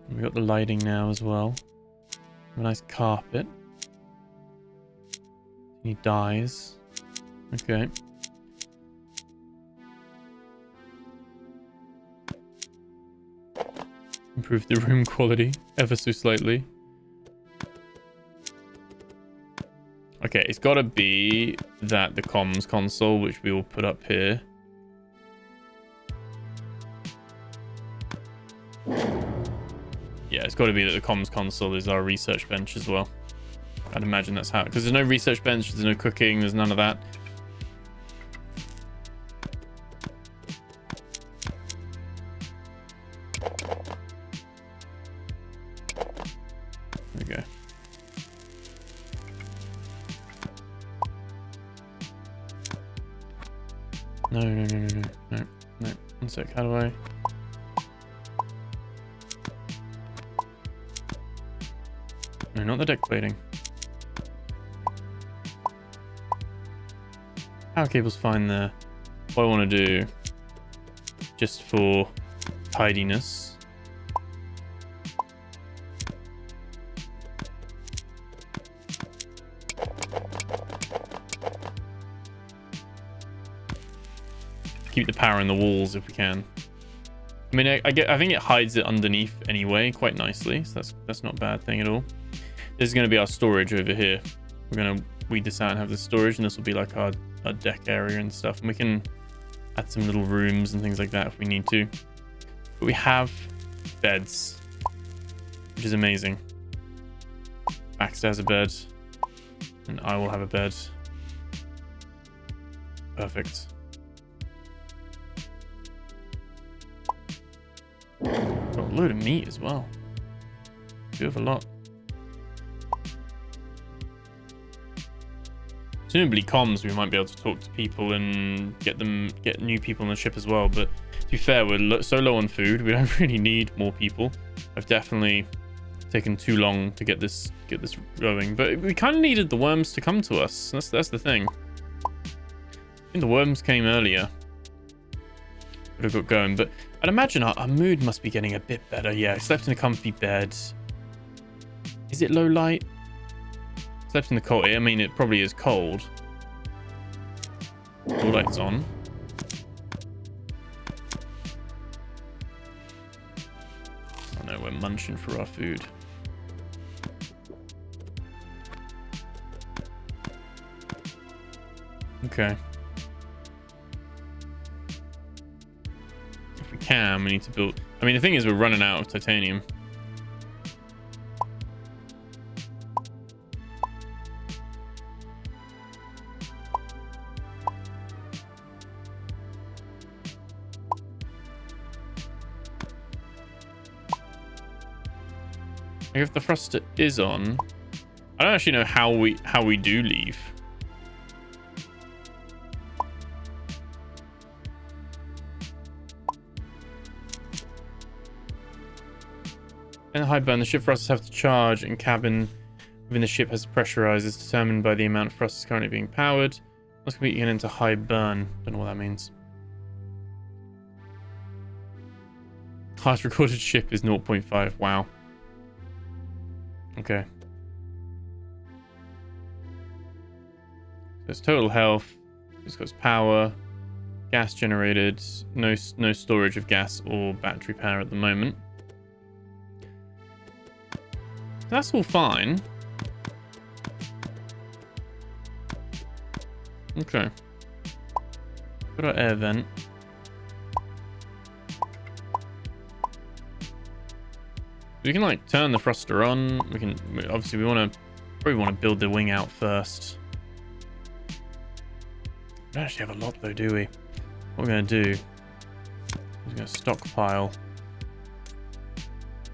We got the lighting now as well. A nice carpet. Any dyes? Okay. Improve the room quality ever so slightly. Okay, it's got to be that the comms console, which we will put up here. Yeah, it's got to be that the comms console is our research bench as well. I'd imagine that's how, because there's no research bench, there's no cooking, there's none of that. There we go. No. One sec, how do I? No, not the deck plating. Power cable's fine there. What I want to do, just for tidiness, keep the power in the walls if we can. I mean, I think it hides it underneath anyway quite nicely, so that's not a bad thing at all. This is going to be our storage over here. We're going to weed this out and have the storage, and this will be like our deck area and stuff. And we can add some little rooms and things like that if we need to. But we have beds, which is amazing. Baxter has a bed, and I will have a bed. Perfect. Got a load of meat as well. Do have a lot. Presumably comms, we might be able to talk to people and get new people on the ship as well. But to be fair, we're so low on food, we don't really need more people. I've definitely taken too long to get this going, but we kind of needed the worms to come to us. That's the thing. I think the worms came earlier. Could have got going, but I'd imagine our mood must be getting a bit better. Yeah, I slept in a comfy bed. Is it low light? Slept in the cold. I mean, it probably is cold. All lights on. Oh no, we're munching for our food. Okay. If we can, we need to build... I mean, the thing is we're running out of titanium. If the thruster is on, I don't actually know how we do leave. In the high burn, the ship thrusters have to charge, and cabin within the ship has pressurized. It's determined by the amount of thrusters currently being powered. Let's be getting into high burn. Don't know what that means. Highest recorded ship is 0.5. Wow. Okay. So it's total health. It's got power, gas generated, no storage of gas or battery power at the moment. That's all fine. Okay. Put our air vent. We can like turn the thruster on. We can obviously probably want to build the wing out first. We don't actually have a lot though, do we? What we're gonna do is we're gonna stockpile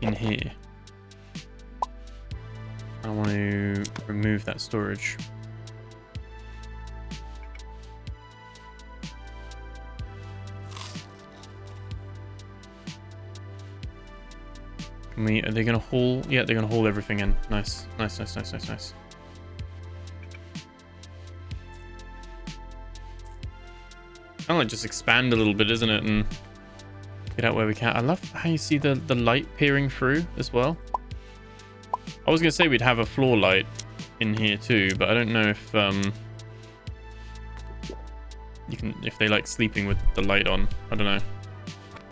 in here. I want to remove that storage. Are they gonna haul? Yeah, they're gonna haul everything in. Nice. Nice. Kind of like just expand a little bit, isn't it? And get out where we can. I love how you see the light peering through as well. I was gonna say we'd have a floor light in here too, but I don't know if if they like sleeping with the light on. I don't know.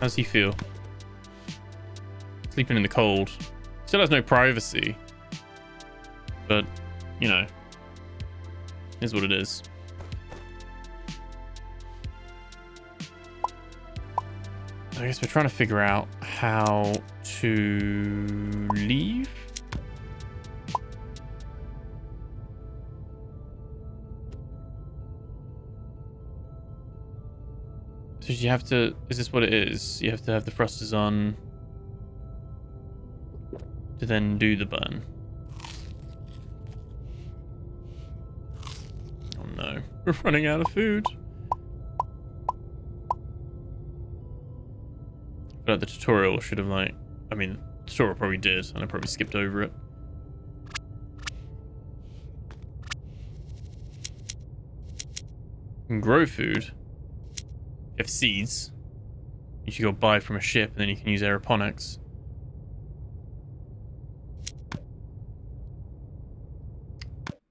How does he feel? Sleeping in the cold. Still has no privacy. But, you know, is what it is. I guess we're trying to figure out how to leave. So you have to... Is this what it is? You have to have the thrusters on to then do the burn. Oh no, we're running out of food. But the tutorial should have the tutorial probably did, and I probably skipped over it. You can grow food. You have seeds. You should go buy from a ship, and then you can use aeroponics.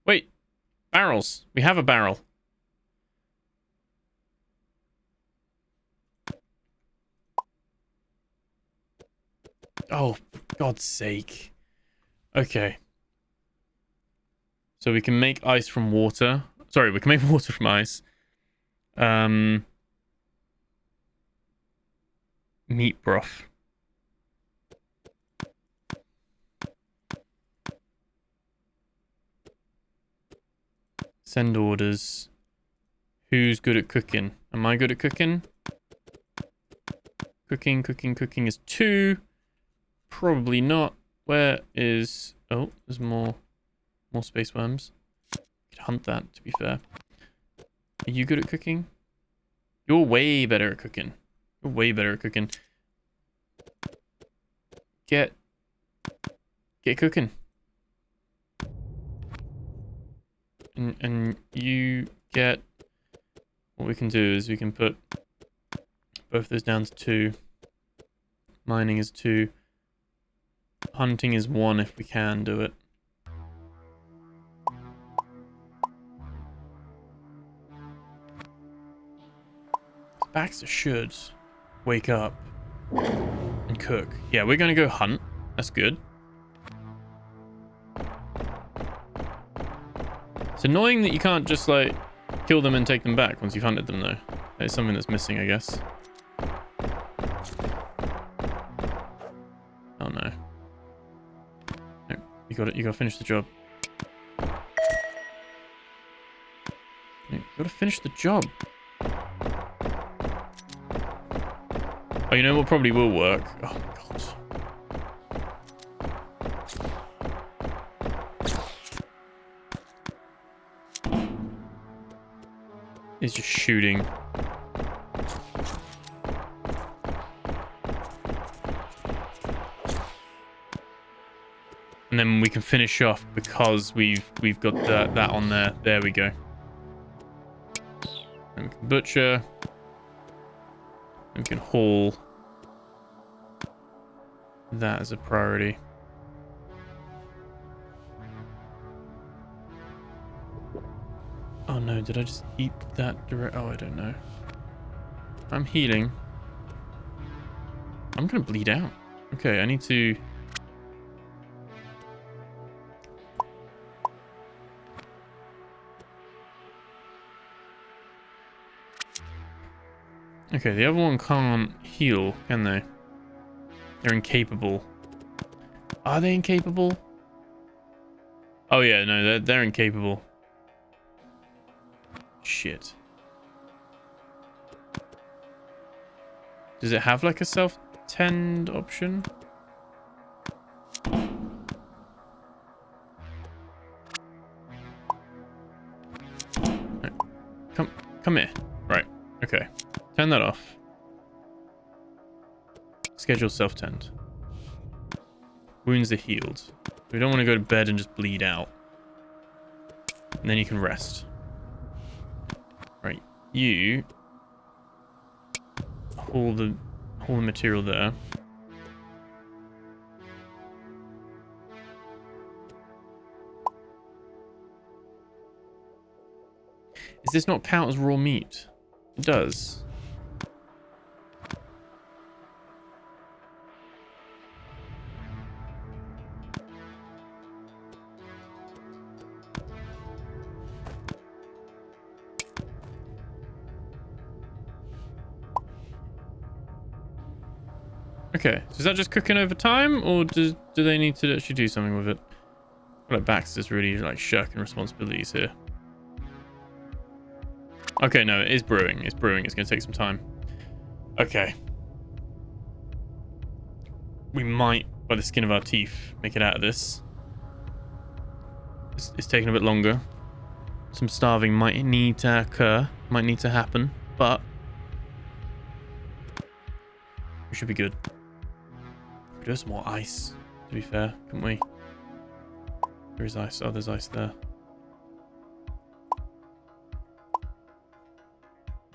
Wait, barrels. We have a barrel. Oh, for God's sake. Okay. So we can make ice from water. Sorry, we can make water from ice. Meat broth. Send orders. Who's good at cooking? Am I good at cooking? Cooking is 2. Probably not. Where is... Oh, there's more space worms. Could hunt that, to be fair. Are you good at cooking? You're way better at cooking. You're way better at cooking. Get cooking. And you get... What we can do is we can put both those down to 2. Mining is 2. Hunting is 1 if we can do it. Baxter should wake up and cook. Yeah, we're going to go hunt. That's good. It's annoying that you can't just, like, kill them and take them back once you've hunted them, though. That is something that's missing, I guess. Oh, no. No, you gotta finish the job. You gotta finish the job. Oh, you know what probably will work? Oh, God. He's just shooting. And then we can finish off because we've got that on there. There we go. And we can butcher. And we can haul. That as a priority. Oh no, did I just eat that direct? Oh, I don't know. I'm healing. I'm gonna bleed out. Okay, I need to... Okay, the other one can't heal, can they? They're incapable. Are they incapable? Oh yeah, no, they're incapable. Shit. Does it have like a self-tend option? No. Come here. Right. Okay. Turn that off. Schedule self-tend. Wounds are healed. We don't want to go to bed and just bleed out. And then you can rest. Right. You haul the material there. Does this not count as raw meat? It does. Okay, so is that just cooking over time, or do they need to actually do something with it? I feel like Baxter's really like shirking responsibilities here. Okay, no, it is brewing. It's brewing. It's going to take some time. Okay. We might, by the skin of our teeth, make it out of this. It's taking a bit longer. Some starving might need to occur. Might need to happen, but we should be good. We could do some more ice, to be fair, couldn't we? There is ice. Oh, there's ice there.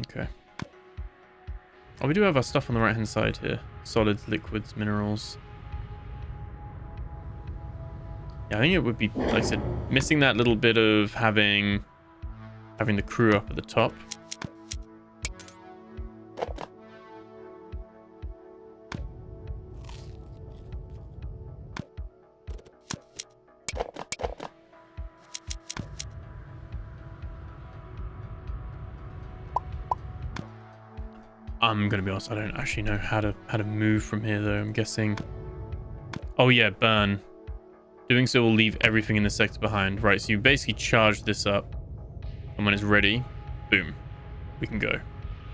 Okay. Oh, we do have our stuff on the right-hand side here. Solids, liquids, minerals. Yeah, I think it would be, like I said, missing that little bit of having the crew up at the top. I'm gonna be honest, I don't actually know how to move from here though. I'm guessing. Oh yeah, burn. Doing so will leave everything in the sector behind. Right, so you basically charge this up, and when it's ready, boom, we can go.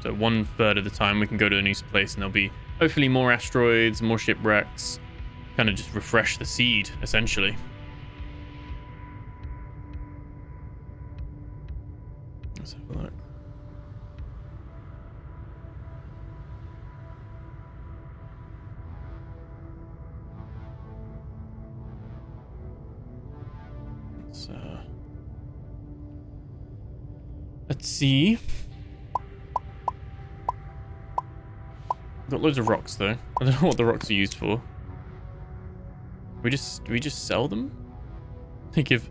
So 1/3 of the time we can go to a new place, and there'll be hopefully more asteroids, more shipwrecks. Kind of just refresh the seed, essentially. Let's have a look. Let's see. Got loads of rocks though. I don't know what the rocks are used for. Do we just sell them? They give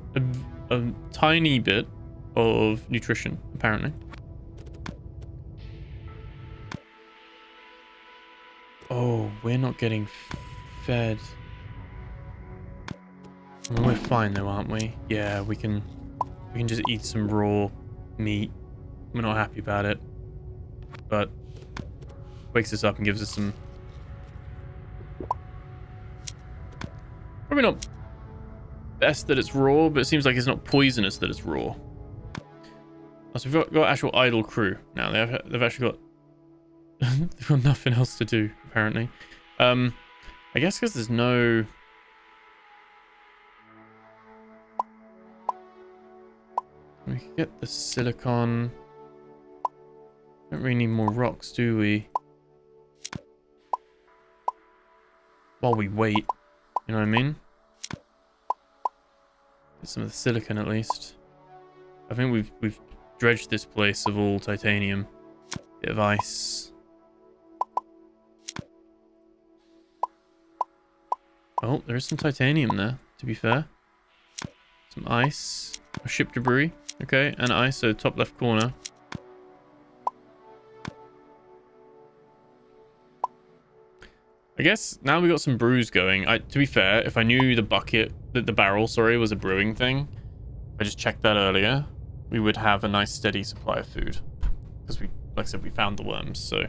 a tiny bit of nutrition, apparently. Oh, we're not getting fed. Well, we're fine though, aren't we? Yeah, we can just eat some raw meat. We're not happy about it, but wakes us up and gives us some. Probably not best that it's raw, but it seems like it's not poisonous that it's raw. So we've got actual idle crew now. They've actually got they've got nothing else to do apparently. I guess because there's no. We can get the silicon. Don't really need more rocks, do we? While we wait, you know what I mean? Get some of the silicon at least. I think we've dredged this place of all titanium. Bit of ice. Oh, there is some titanium there, to be fair. Some ice. Ship debris. Okay, and ice, so top left corner. I guess now we got some brews going. To be fair, if I knew the barrel, sorry, was a brewing thing, if I just checked that earlier, we would have a nice steady supply of food. Because we, like I said, we found the worms, so.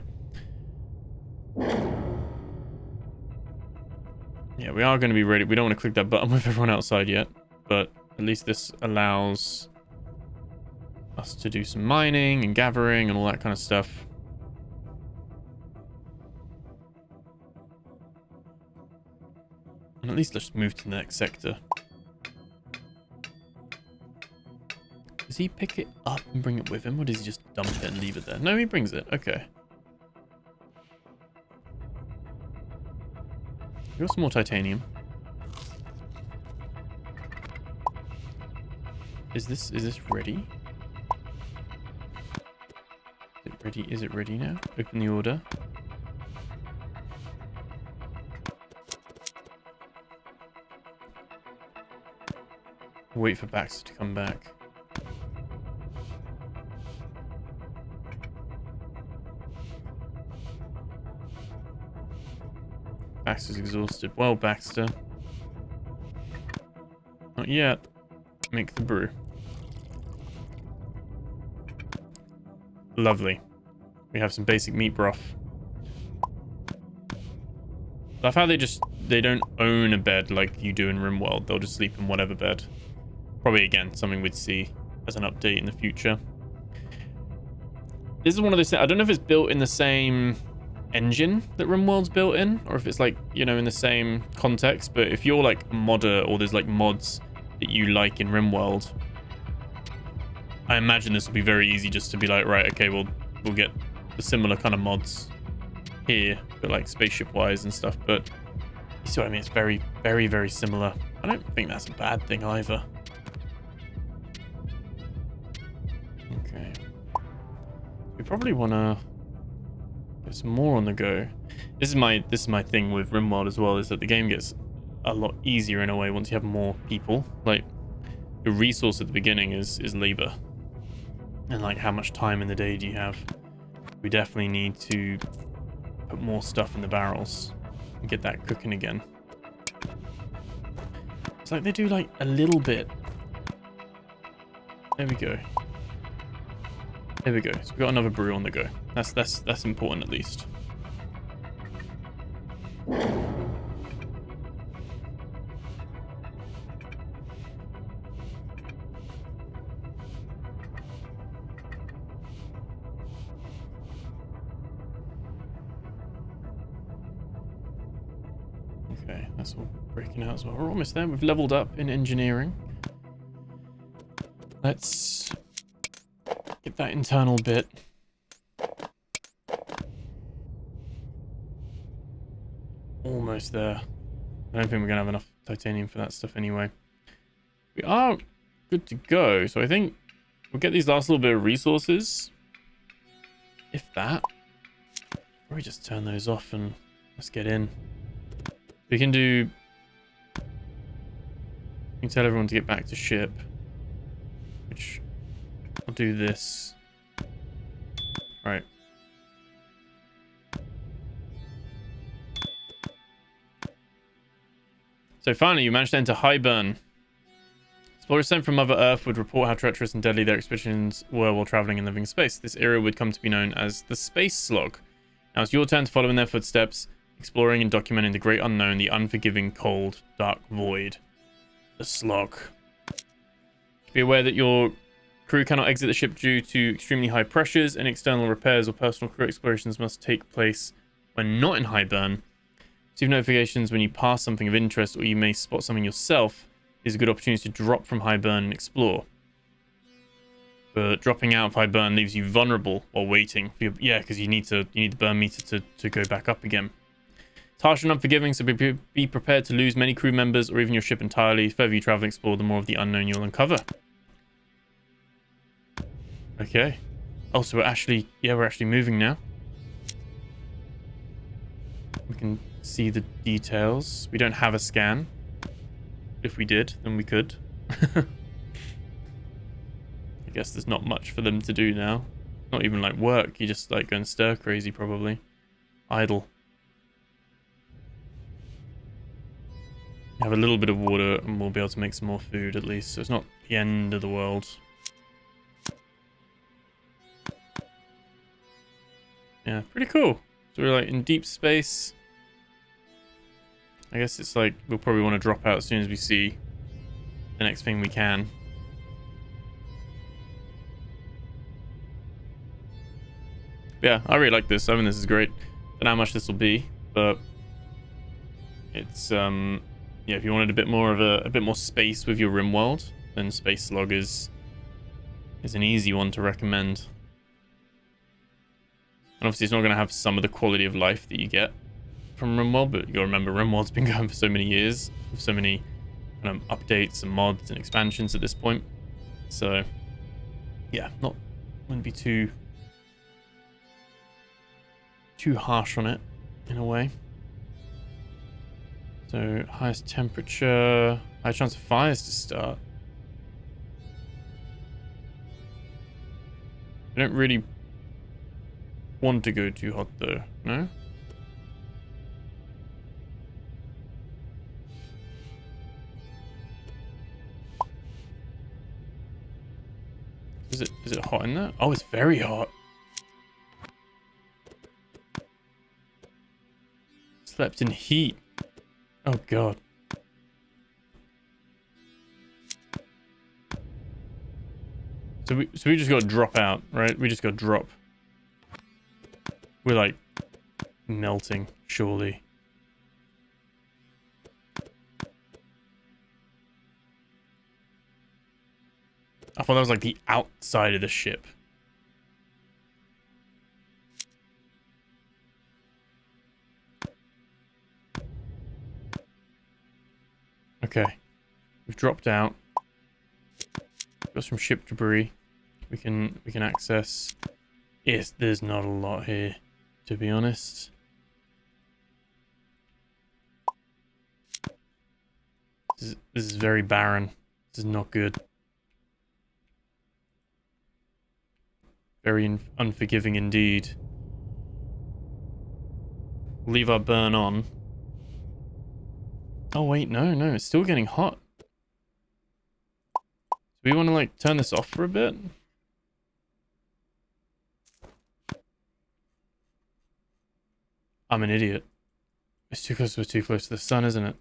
Yeah, we are going to be ready. We don't want to click that button with everyone outside yet, but at least this allows us to do some mining and gathering and all that kind of stuff. And at least let's move to the next sector. Does he pick it up and bring it with him, or does he just dump it and leave it there? No, he brings it. Okay. We got some more titanium. Is this ready? Is it ready? Is it ready now? Open the order. Wait for Baxter to come back. Baxter's exhausted. Well, Baxter. Not yet. Make the brew. Lovely. We have some basic meat broth. Love how they don't own a bed like you do in RimWorld. They'll just sleep in whatever bed. Probably, again, something we'd see as an update in the future. This is one of those things. I don't know if it's built in the same engine that RimWorld's built in, or if it's like, you know, in the same context. But if you're like a modder, or there's like mods that you like in RimWorld, I imagine this will be very easy just to be like, right, okay, we'll get the similar kind of mods here, but like spaceship wise and stuff. But you see what I mean? It's very, very, very similar. I don't think that's a bad thing either. Okay. We probably want to get some more on the go. This is my thing with RimWorld as well, is that the game gets a lot easier in a way once you have more people. Like, the resource at the beginning is labor. And like, how much time in the day do you have? We definitely need to put more stuff in the barrels and get that cooking again. It's like they do like a little bit. There we go. There we go. So we've got another brew on the go. That's important at least. Okay, that's all breaking out as well. We're almost there. We've leveled up in engineering. Let's get that internal bit. Almost there. I don't think we're going to have enough titanium for that stuff anyway. We are good to go. So I think we'll get these last little bit of resources. If that. Or we just turn those off and let's get in. We can do... We can tell everyone to get back to ship. Which... I'll do this. Right. So finally, you managed to enter Highburn. Explorers sent from Mother Earth would report how treacherous and deadly their expeditions were while traveling in living space. This area would come to be known as the SpaceSlog. Now it's your turn to follow in their footsteps, exploring and documenting the great unknown, the unforgiving, cold, dark void. The Slog. Be aware that your crew cannot exit the ship due to extremely high pressures, and external repairs or personal crew explorations must take place when not in Highburn. Receive notifications when you pass something of interest or you may spot something yourself. Is a good opportunity to drop from Highburn and explore. But dropping out of Highburn leaves you vulnerable while waiting. Yeah, because you need the burn meter to go back up again. It's harsh and unforgiving, so be prepared to lose many crew members or even your ship entirely. The further you travel and explore, the more of the unknown you'll uncover. Okay. Oh, so we're actually moving now. We can see the details. We don't have a scan. If we did, then we could. I guess there's not much for them to do now. Not even like work. You just like go and stir crazy probably. Idle. Have a little bit of water and we'll be able to make some more food at least. So it's not the end of the world. Yeah, pretty cool. So we're like in deep space. I guess it's like we'll probably want to drop out as soon as we see the next thing we can. But yeah, I really like this. I mean, this is great. Don't know how much this will be, but it's yeah. If you wanted a bit more space with your RimWorld, then SpaceSlog is an easy one to recommend. And obviously, it's not going to have some of the quality of life that you get from RimWorld, but you gotta remember RimWorld's been going for so many years with so many kind of updates and mods and expansions at this point. So yeah, wouldn't be too harsh on it in a way. So highest temperature, high chance of fires to start. I don't really want to go too hot though, no? Is it hot in there? Oh, it's very hot. Slept in heat. Oh god. So we just got to drop out, right? We just got to drop. We're like melting, surely. I thought that was like the outside of the ship. Okay. We've dropped out. Got some ship debris. We can access. Yes, there's not a lot here, to be honest. This is very barren. This is not good. Very unforgiving indeed. Leave our burn on. Oh wait, no, it's still getting hot. Do we want to like turn this off for a bit? I'm an idiot. It's too close. We're too close to the sun, isn't it?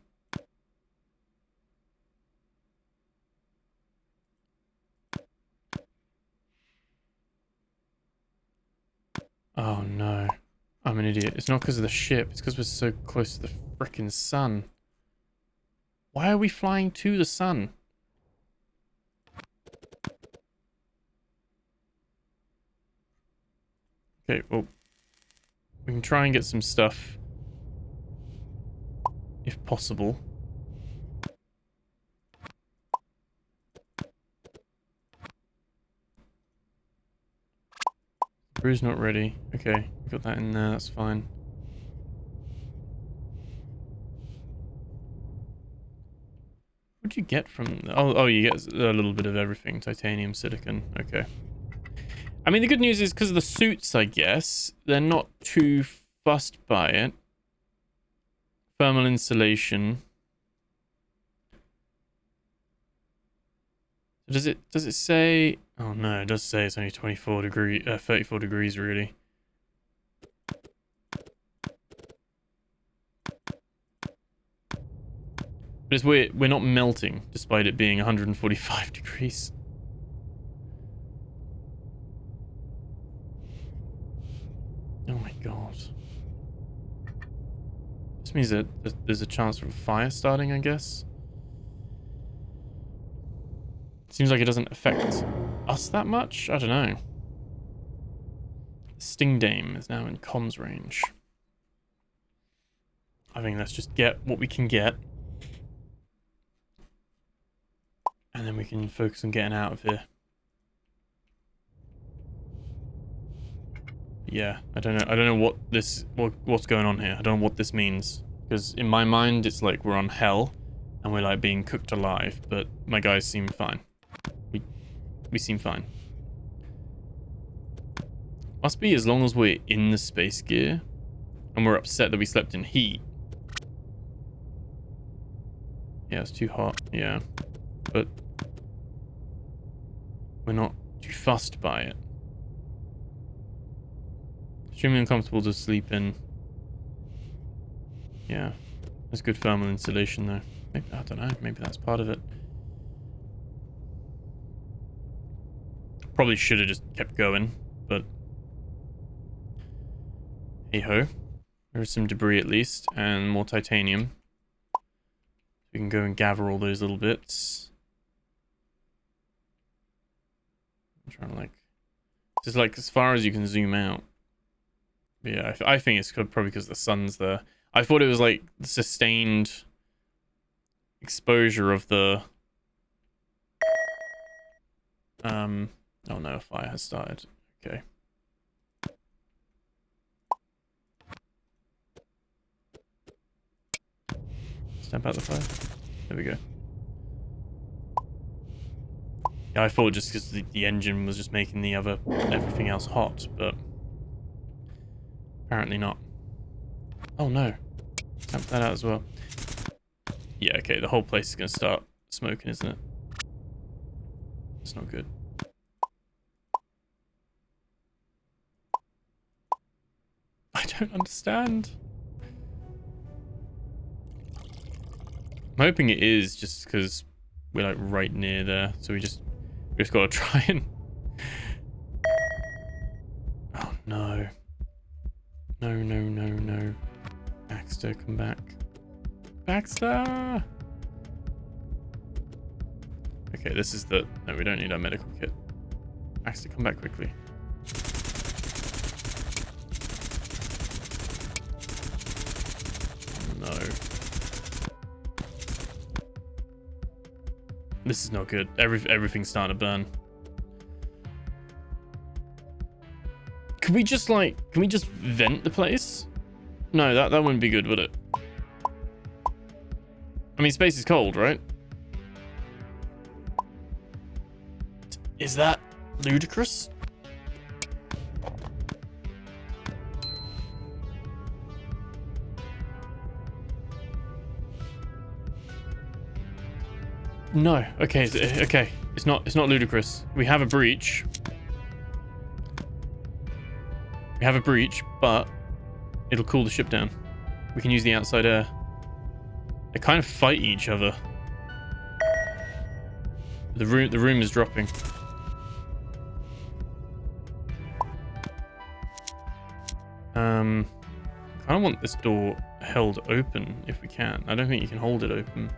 Oh no. I'm an idiot. It's not because of the ship. It's because we're so close to the frickin' sun. Why are we flying to the sun? Okay, well, we can try and get some stuff, if possible. Brew's not ready. Okay, got that in there, that's fine. What do you get from... Oh, you get a little bit of everything. Titanium, silicon, okay. I mean, the good news is because of the suits, I guess, they're not too fussed by it. Thermal insulation. Does it say... Oh no, it does say it's only 34 degree, 34 degrees really. But it's weird, we're not melting despite it being 145 degrees. Oh my god. This means that there's a chance for a fire starting, I guess. Seems like it doesn't affect us that much? I don't know. Sting Dame is now in comms range. I think let's just get what we can get. And then we can focus on getting out of here. Yeah, I don't know what's going on here. I don't know what this means. Because in my mind, it's like we're on hell and we're like being cooked alive, but my guys seem fine. We seem fine. Must be as long as we're in the space gear and we're upset that we slept in heat. Yeah, it's too hot. Yeah. But we're not too fussed by it. Extremely uncomfortable to sleep in. Yeah. There's good thermal insulation though. Maybe, I don't know, maybe that's part of it. Probably should have just kept going, but hey ho. There's some debris at least, and more titanium. We can go and gather all those little bits. I'm trying to like... Just like as far as you can zoom out. But yeah, I think it's probably because the sun's there. I thought it was like the sustained exposure of the... Oh no, a fire has started. Okay. Stamp out the fire. There we go. Yeah, I thought just because the engine was just making the other everything else hot, but apparently not. Oh no. Stamp that out as well. Yeah, okay, the whole place is going to start smoking, isn't it? It's not good. I don't understand. I'm hoping it is just because we're like right near there, so we just gotta try and... Oh no. No. Baxter, come back. Baxter! Okay, this is the... No, we don't need our medical kit. Baxter, come back quickly. No. This is not good. Everything's starting to burn. Can we just vent the place? No, that wouldn't be good, would it? I mean, space is cold, right? Is that ludicrous? No. Okay. Okay. It's not ludicrous. We have a breach. We have a breach, but it'll cool the ship down. We can use the outside air. They kind of fight each other. The room is dropping. I kind of want this door held open if we can. I don't think you can hold it open.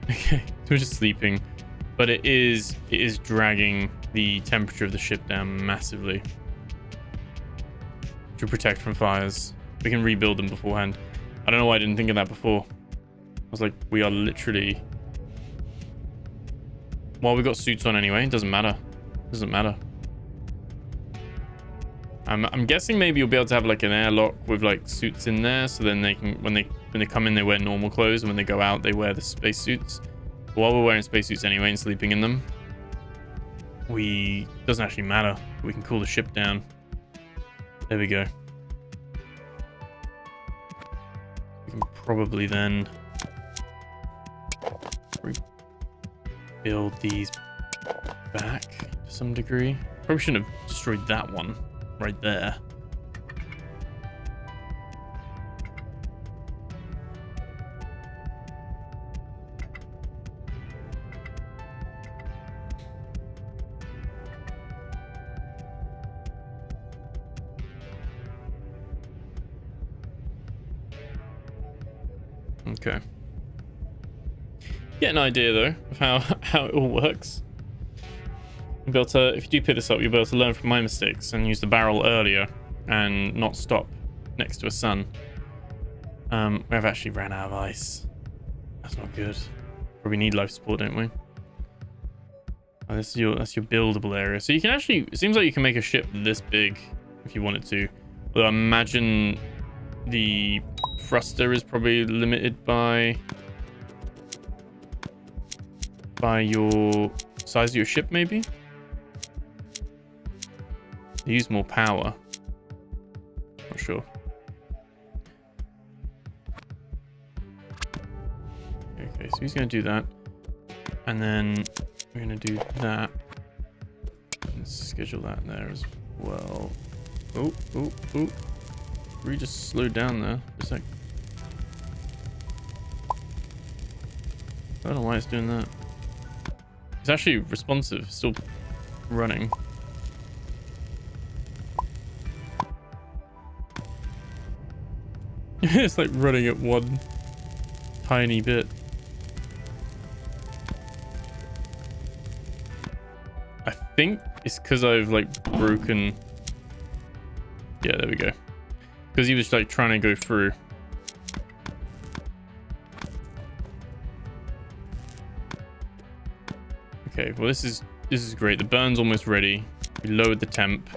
Okay, so we're just sleeping, but it is dragging the temperature of the ship down massively to protect from fires. We can rebuild them beforehand. I don't know why I didn't think of that before. I was like, we are literally... Well, we got suits on anyway. It doesn't matter. Doesn't matter. I'm guessing maybe you'll be able to have like an airlock with like suits in there, so then they can when they come in they wear normal clothes, and when they go out they wear the space suits. But while we're wearing space suits anyway and sleeping in them, doesn't actually matter. We can cool the ship down. There we go. We can probably then rebuild these back to some degree. Probably shouldn't have destroyed that one right there. Okay. Get an idea though of how it all works. You'll be able to, if you do pick this up, you'll be able to learn from my mistakes and use the barrel earlier and not stop next to a sun. We've actually ran out of ice. That's not good. Probably need life support, don't we? Oh, that's your buildable area. So you can actually, it seems like you can make a ship this big if you wanted to. Although I imagine the thruster is probably limited by your size of your ship, maybe. They use more power. Not sure. Okay, so he's going to do that. And then we're going to do that. Let's schedule that there as well. Oh. We just slowed down there for a sec. I don't know why it's doing that. It's actually responsive, still running. It's like running at one tiny bit. I think it's because I've like broken. Yeah, there we go. Because he was like trying to go through. Okay, well this is great. The burn's almost ready. We lowered the temp.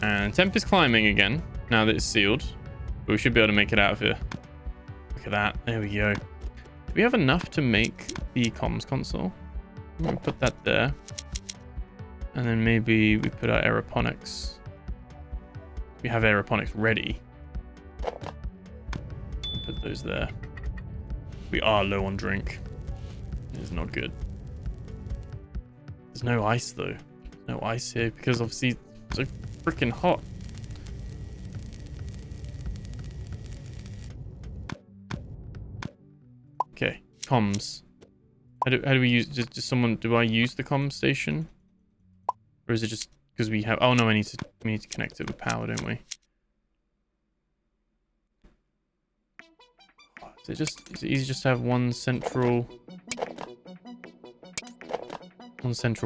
And temp is climbing again now that it's sealed. But we should be able to make it out of here. Look at that. There we go. Do we have enough to make the comms console? I'm going to put that there. And then maybe we put our aeroponics. We have aeroponics ready. Put those there. We are low on drink. It is not good. There's no ice though. No ice here because obviously it's so freaking hot. Okay, comms. How do we use? Just someone? Do I use the comm station, or is it just because we have? Oh no, we need to connect it with power, don't we? Is it easy just to have one central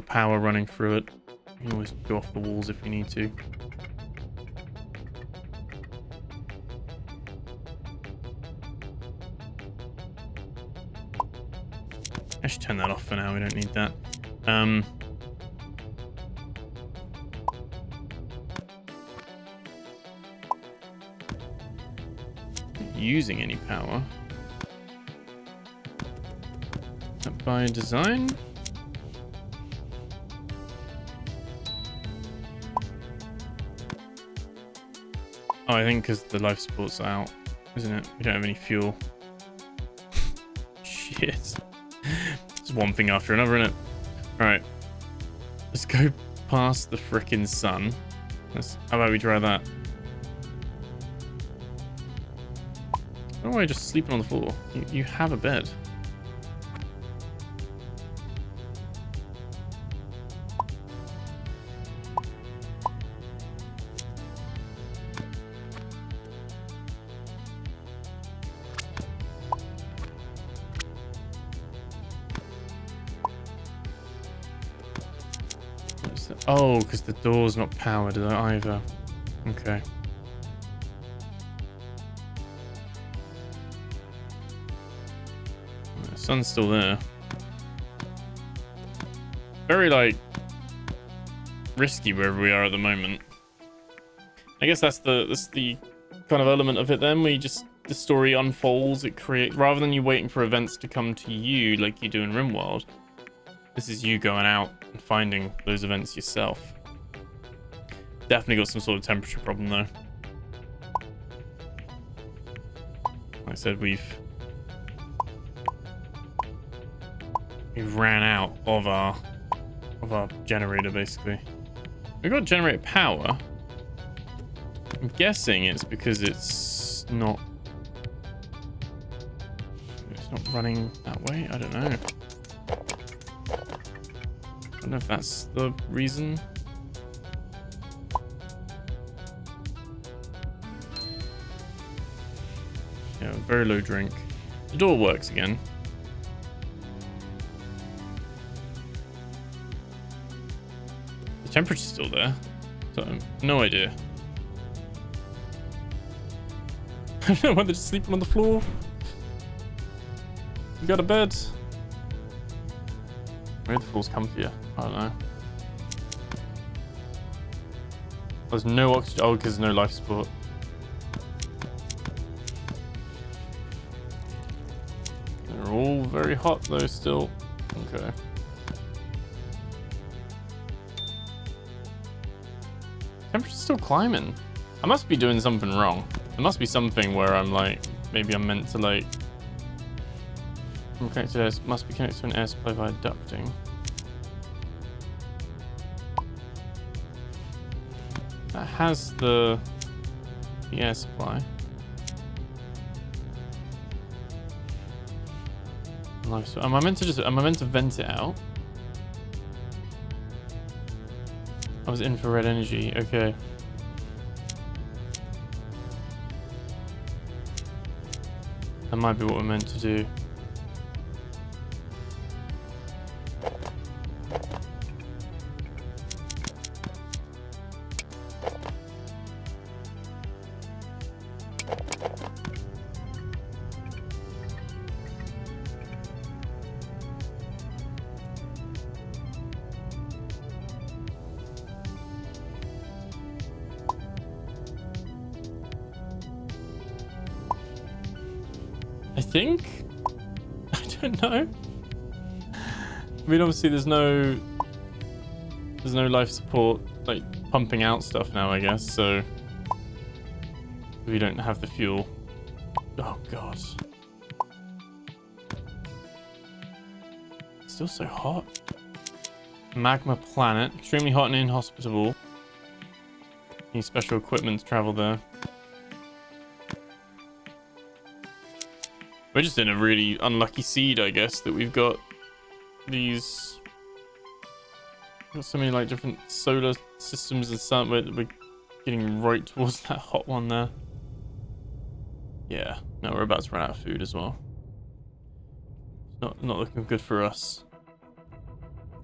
power running through it? You can always go off the walls if you need to. I should turn that off for now. We don't need that. Using any power. Is that by design? Oh, I think because the life support's out, isn't it? We don't have any fuel. Shit. It's one thing after another, isn't it? Alright. Let's go past the frickin' sun. How about we try that? Why am I just sleeping on the floor? You have a bed. Oh, because the door's not powered either. Okay. The sun's still there. Very, like, risky wherever we are at the moment. I guess that's the kind of element of it then. The story unfolds, it creates, rather than you waiting for events to come to you like you do in RimWorld. This is you going out and finding those events yourself. Definitely got some sort of temperature problem though. Like I said, we've ran out of our generator basically. We got generator power. I'm guessing it's because it's not running that way. I don't know. I don't know if that's the reason. Yeah, very low drink. The door works again. The temperature's still there. So, no idea. I don't know why they're just sleeping on the floor. You got a bed? Maybe the floor's comfier. I don't know. There's no oxygen. Oh, because there's no life support. They're all very hot though still. Okay. Temperature's still climbing. I must be doing something wrong. There must be something where I'm like, maybe I'm meant to like... must be connected to an air supply via ducting. That has the air supply. Nice. Am I meant to vent it out? I was infrared energy. Okay. That might be what we're meant to do. I think? I don't know. I mean, obviously there's no life support, like, pumping out stuff now, I guess, so we don't have the fuel. Oh, God. It's still so hot. Magma planet. Extremely hot and inhospitable. Need special equipment to travel there. We're just in a really unlucky seed, I guess, that we've got these... We've got so many, like, different solar systems and stuff. We're getting right towards that hot one there. Yeah. No, we're about to run out of food as well. Not looking good for us.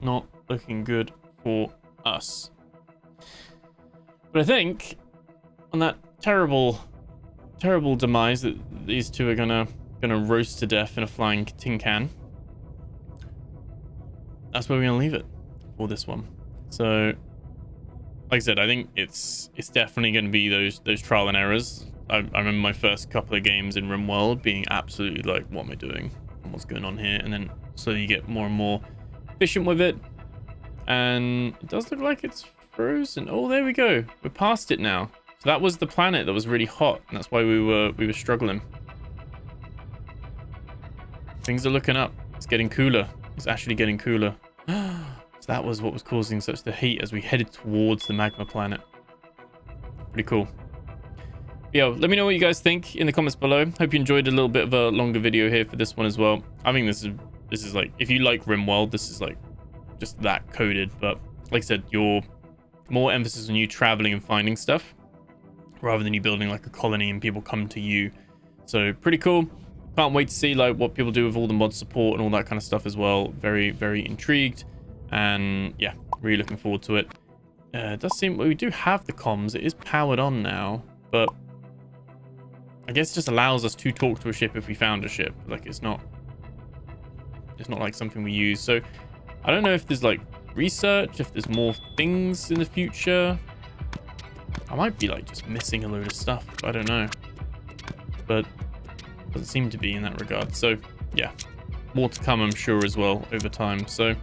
Not looking good for us. But I think on that terrible demise that these two are gonna roast to death in a flying tin can, that's where we're gonna leave it for this one. So like I said, I think it's definitely going to be those trial and errors. I remember my first couple of games in RimWorld being absolutely like, what am I doing and what's going on here? And then slowly you get more and more efficient with it, and it does look like it's frozen. Oh, there we go, we're past it now. So that was the planet that was really hot, and that's why we were struggling. Things are looking up. It's getting cooler. It's actually getting cooler. So that was what was causing such the heat as we headed towards the magma planet. Pretty cool. Yo, let me know what you guys think in the comments below. Hope you enjoyed a little bit of a longer video here for this one as well. I think this is like, if you like RimWorld, this is like just that coded. But like I said, your more emphasis on you traveling and finding stuff rather than you building like a colony and people come to you. So pretty cool. Can't wait to see like what people do with all the mod support and all that kind of stuff as well. Very, very intrigued. And yeah, really looking forward to it. It does seem we do have the comms. It is powered on now, but I guess it just allows us to talk to a ship if we found a ship. Like it's not like something we use. So I don't know if there's like research, if there's more things in the future. I might be like just missing a load of stuff. I don't know, but doesn't seem to be in that regard. So yeah, more to come, I'm sure, as well over time. So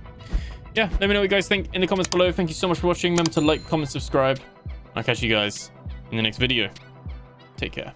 yeah, let me know what you guys think in the comments below. Thank you so much for watching. Remember to like, comment, subscribe. I'll catch you guys in the next video. Take care.